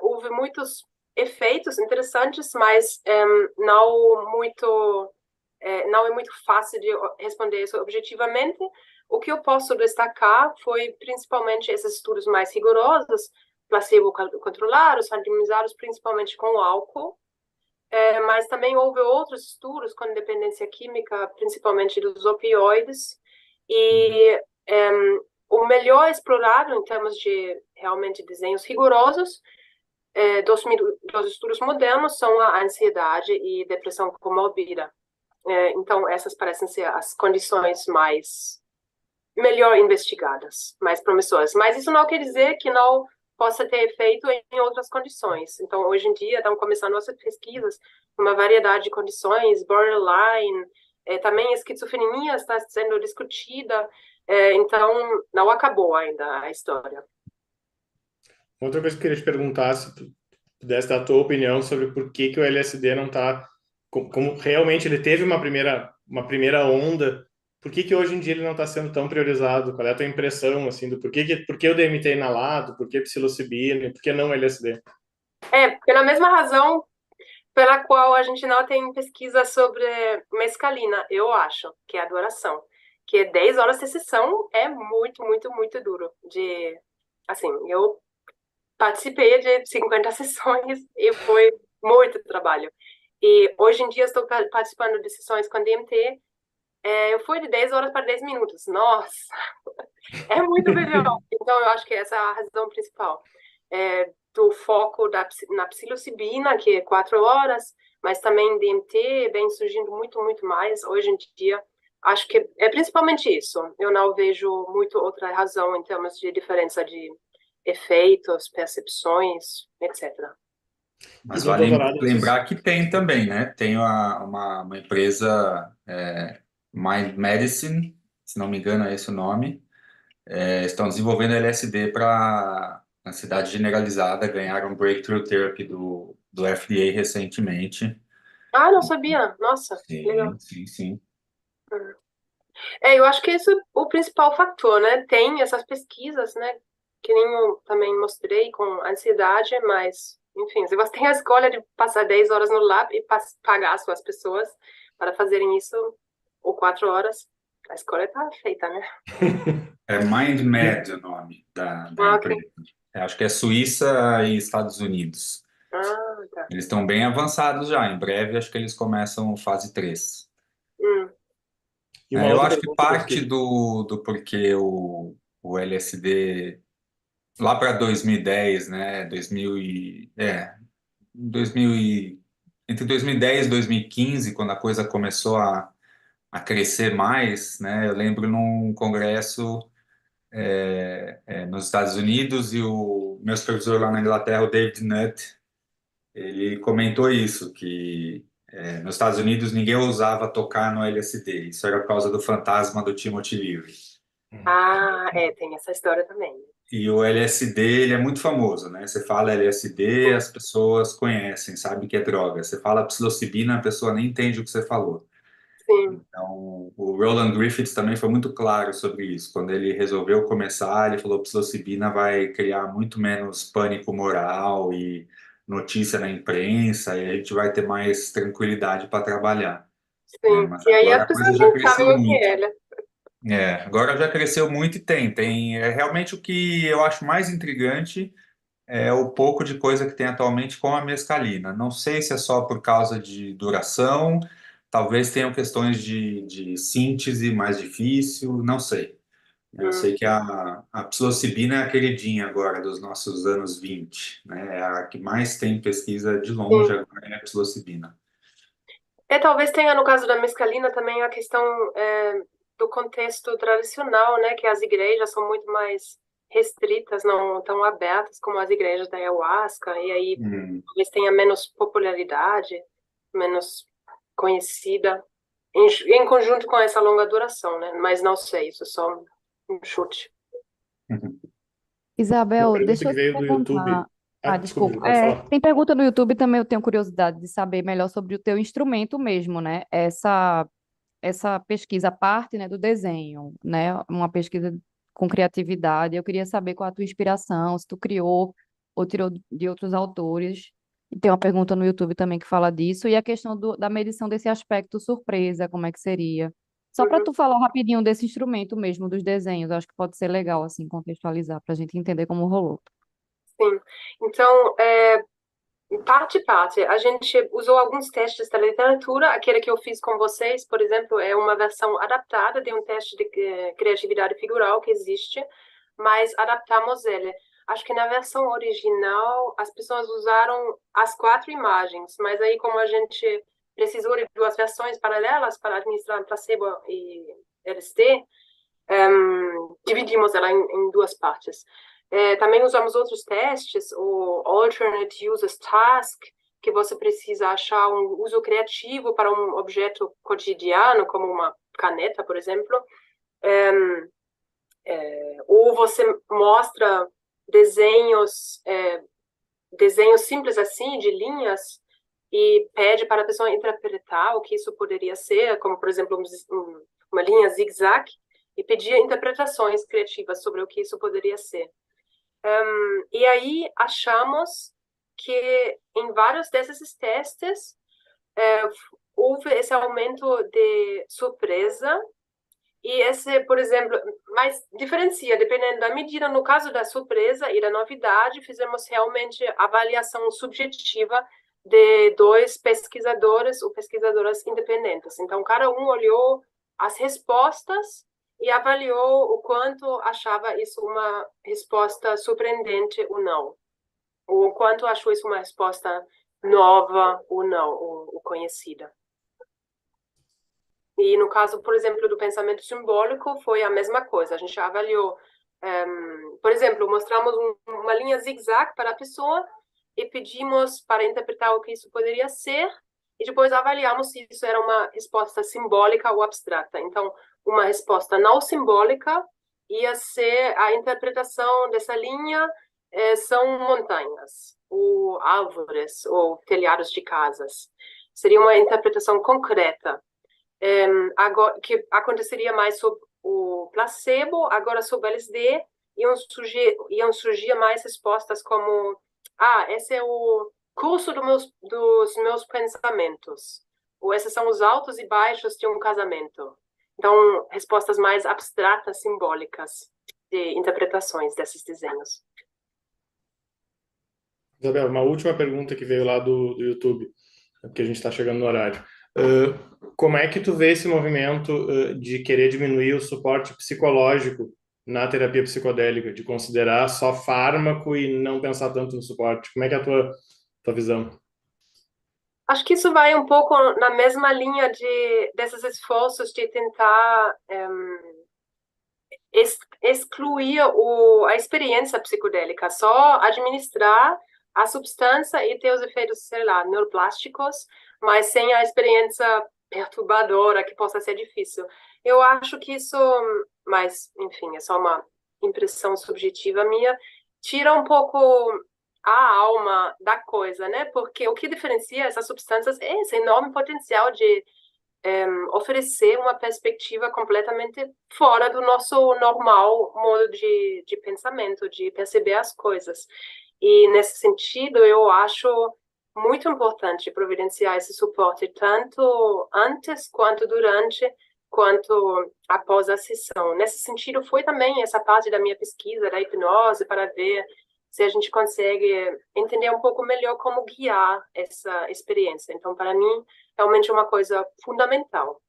Speaker 4: houve muitos efeitos interessantes, mas não é muito fácil de responder isso objetivamente. O que eu posso destacar foi principalmente esses estudos mais rigorosos, placebo-controlados, randomizados principalmente com álcool, mas também houve outros estudos com dependência química, principalmente dos opioides, e o melhor explorado em termos de realmente desenhos rigorosos dos estudos modernos são a ansiedade e depressão comorbida. Então, essas parecem ser as condições melhor investigadas, mais promissoras. Mas isso não quer dizer que não possa ter efeito em outras condições. Então, hoje em dia, estão começando nossas pesquisas, uma variedade de condições, borderline, também a esquizofrenia está sendo discutida, então, não acabou ainda a história.
Speaker 3: Outra coisa que eu queria te perguntar, se tu pudesse dar a tua opinião sobre por que o LSD não está, como realmente ele teve uma primeira onda, por que hoje em dia ele não está sendo tão priorizado? Qual é a tua impressão, assim, do por que o DMT inalado, por que psilocibina, por que não o LSD?
Speaker 4: Pela mesma razão pela qual a gente não tem pesquisa sobre mescalina, eu acho, que é a adoração. que 10 horas de sessão é muito, muito, muito duro. Assim, eu participei de 50 sessões e foi muito trabalho. E hoje em dia estou participando de sessões com DMT. Eu fui de 10 horas para 10 minutos. Nossa, é muito melhor. Então, eu acho que essa é a razão principal. Do foco na psilocibina, que é 4 horas, mas também DMT vem surgindo muito, muito mais hoje em dia. Acho que é principalmente isso. Eu não vejo muito outra razão em termos de diferença de efeitos, percepções, etc.
Speaker 2: Mas
Speaker 3: E no
Speaker 2: vale
Speaker 3: doutorado,
Speaker 2: lembrar que tem também, né? Tem uma empresa, Mind Medicine, se não me engano é esse o nome, estão desenvolvendo LSD para ansiedade generalizada, ganharam Breakthrough Therapy do FDA recentemente.
Speaker 4: Ah, não sabia. Nossa, legal.
Speaker 2: Sim, sim, sim.
Speaker 4: Eu acho que esse é o principal fator, né? Tem essas pesquisas, né? Que nem eu também mostrei com ansiedade, mas, enfim, se você tem a escolha de passar 10 horas no lab e pagar as suas pessoas para fazerem isso, ou 4 horas, a escolha está feita, né?
Speaker 2: É MindMed o nome da
Speaker 4: Ah, ok.
Speaker 2: empresa. Acho que é Suíça e Estados Unidos.
Speaker 4: Ah, tá.
Speaker 2: Eles estão bem avançados já. Em breve, acho que eles começam fase 3.
Speaker 4: Hum,
Speaker 3: e uma
Speaker 2: Eu
Speaker 3: outra
Speaker 2: acho que
Speaker 3: pergunta que eu
Speaker 2: parte
Speaker 3: fiquei.
Speaker 2: do porquê o LSD lá para 2010, né? 2000 entre 2010 e 2015, quando a coisa começou a crescer mais, né? Eu lembro num congresso nos Estados Unidos e o meu supervisor lá na Inglaterra, o David Nutt, ele comentou isso, que nos Estados Unidos ninguém ousava tocar no LSD. Isso era por causa do fantasma do Timothy Leary.
Speaker 4: tem essa história também.
Speaker 2: E o LSD, ele é muito famoso, né? Você fala LSD, as pessoas conhecem, sabem que é droga. Você fala psilocibina, a pessoa nem entende o que você falou.
Speaker 4: Sim,
Speaker 2: Então, o Roland Griffiths também foi muito claro sobre isso. Quando ele resolveu começar, ele falou que psilocibina vai criar muito menos pânico moral e notícia na imprensa, e a gente vai ter mais tranquilidade para trabalhar, né?
Speaker 4: sim.
Speaker 2: Mas
Speaker 4: E aí
Speaker 2: agora
Speaker 4: as
Speaker 2: a coisa
Speaker 4: pessoas
Speaker 2: já
Speaker 4: nem sabem
Speaker 2: cresceu
Speaker 4: o que
Speaker 2: muito.
Speaker 4: é, né?
Speaker 2: Agora já cresceu muito e tem. Realmente o que eu acho mais intrigante é o pouco de coisa que tem atualmente com a mescalina. Não sei se é só por causa de duração, talvez tenham questões de síntese mais difícil, não sei. Eu
Speaker 4: Hum,
Speaker 2: sei que a psilocibina é a queridinha agora dos nossos anos 20, né? É a que mais tem pesquisa de longe
Speaker 4: sim.
Speaker 2: agora é a psilocibina.
Speaker 4: Talvez tenha no caso da mescalina também a questão do contexto tradicional, né, que as igrejas são muito mais restritas, não tão abertas como as igrejas da ayahuasca, e aí
Speaker 2: Hum.
Speaker 4: talvez tenha menos popularidade, menos conhecida, em conjunto com essa longa duração, né, mas não sei, isso é só um chute.
Speaker 3: Uma
Speaker 5: Isabel,
Speaker 3: pergunta
Speaker 5: deixa
Speaker 3: que
Speaker 5: eu te
Speaker 3: veio do
Speaker 5: perguntar.
Speaker 3: YouTube. Ah, desculpa,
Speaker 5: Desculpa.
Speaker 3: Ju, pode falar.
Speaker 5: Tem pergunta no YouTube também, eu tenho curiosidade de saber melhor sobre o teu instrumento mesmo, né? Essa pesquisa parte, né, do desenho, né? Uma pesquisa com criatividade. Eu queria saber qual a tua inspiração, se tu criou ou tirou de outros autores. E tem uma pergunta no YouTube também que fala disso. E a questão da medição desse aspecto surpresa, como é que seria? Só para
Speaker 4: Uhum,
Speaker 5: tu falar rapidinho desse instrumento mesmo, dos desenhos, eu acho que pode ser legal, assim, contextualizar, para a gente entender como rolou.
Speaker 4: sim. Então, parte a parte. A gente usou alguns testes da literatura. Aquele que eu fiz com vocês, por exemplo, é uma versão adaptada de um teste de criatividade figural que existe, mas adaptamos ele. Acho que na versão original as pessoas usaram as 4 imagens, mas aí como a gente precisou de 2 versões paralelas para administrar placebo e LSD, dividimos ela em 2 partes. Também usamos outros testes, o Alternate Uses Task, que você precisa achar um uso criativo para um objeto cotidiano, como uma caneta, por exemplo. Ou você mostra desenhos, desenhos simples assim, de linhas, e pede para a pessoa interpretar o que isso poderia ser, como, por exemplo, uma linha zigue-zague, e pedir interpretações criativas sobre o que isso poderia ser. E aí achamos que em vários desses testes houve esse aumento de surpresa E esse, por exemplo, mas diferencia dependendo da medida. No caso da surpresa e da novidade, fizemos realmente avaliação subjetiva de dois pesquisadores ou pesquisadoras independentes. Então, cada um olhou as respostas e avaliou o quanto achava isso uma resposta surpreendente ou não, ou o quanto achou isso uma resposta nova ou não, ou conhecida. E no caso, por exemplo, do pensamento simbólico, foi a mesma coisa. A gente avaliou, por exemplo, mostramos uma linha zigue-zague para a pessoa e pedimos para interpretar o que isso poderia ser, e depois avaliamos se isso era uma resposta simbólica ou abstrata. Então, uma resposta não simbólica ia ser a interpretação dessa linha são montanhas, ou árvores, ou telhados de casas. Seria uma interpretação concreta. Agora, que aconteceria mais sobre o placebo, agora sobre o LSD, iam surgir mais respostas como esse é o curso dos meus pensamentos, ou esses são os altos e baixos de um casamento. Então, respostas mais abstratas, simbólicas, de interpretações desses desenhos.
Speaker 3: Isabel, uma última pergunta que veio lá do YouTube, porque a gente está chegando no horário. Como é que tu vê esse movimento de querer diminuir o suporte psicológico na terapia psicodélica, de considerar só fármaco e não pensar tanto no suporte? Como é que é a tua visão?
Speaker 4: Acho que isso vai um pouco na mesma linha desses esforços de tentar excluir a experiência psicodélica, só administrar a substância e ter os efeitos, sei lá, neuroplásticos, mas sem a experiência perturbadora, que possa ser difícil. Eu acho que isso, mas, enfim, é só uma impressão subjetiva minha, tira um pouco a alma da coisa, né? Porque o que diferencia essas substâncias é esse enorme potencial de oferecer uma perspectiva completamente fora do nosso normal modo de pensamento, de perceber as coisas. E, nesse sentido, eu acho muito importante providenciar esse suporte, tanto antes, quanto durante, quanto após a sessão. Nesse sentido, foi também essa parte da minha pesquisa, da hipnose, para ver se a gente consegue entender um pouco melhor como guiar essa experiência. Então, para mim, realmente é uma coisa fundamental.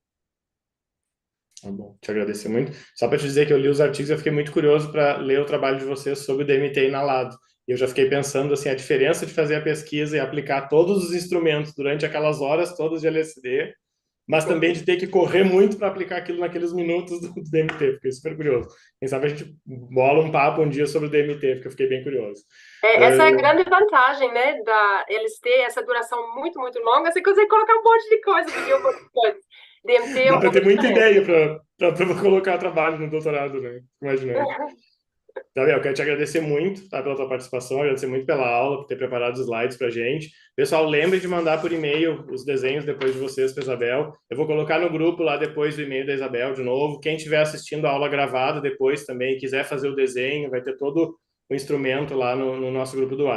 Speaker 3: Tá bom, te agradecer muito. Só para te dizer que eu li os artigos, eu fiquei muito curioso para ler o trabalho de vocês sobre o DMT inalado. E eu já fiquei pensando assim, a diferença de fazer a pesquisa e aplicar todos os instrumentos durante aquelas horas todas de LSD, mas também de ter que correr muito para aplicar aquilo naqueles minutos do DMT. Fiquei super curioso. Quem sabe a gente bola um papo um dia sobre o DMT, porque eu fiquei bem curioso.
Speaker 4: Essa é a grande vantagem, né, da LSD, essa duração muito, muito longa, você consegue colocar um monte de coisa, DMT
Speaker 3: Dá para ter muita ideia para colocar trabalho no doutorado, né? Imaginei. Gabriel, quero te agradecer muito, tá, pela tua participação, agradecer muito pela aula, por ter preparado os slides para a gente. Pessoal, lembre de mandar por e-mail os desenhos depois de vocês para a Isabel. Eu vou colocar no grupo lá depois do e-mail da Isabel de novo. Quem estiver assistindo a aula gravada depois também, quiser fazer o desenho, vai ter todo o instrumento lá no nosso grupo do WhatsApp.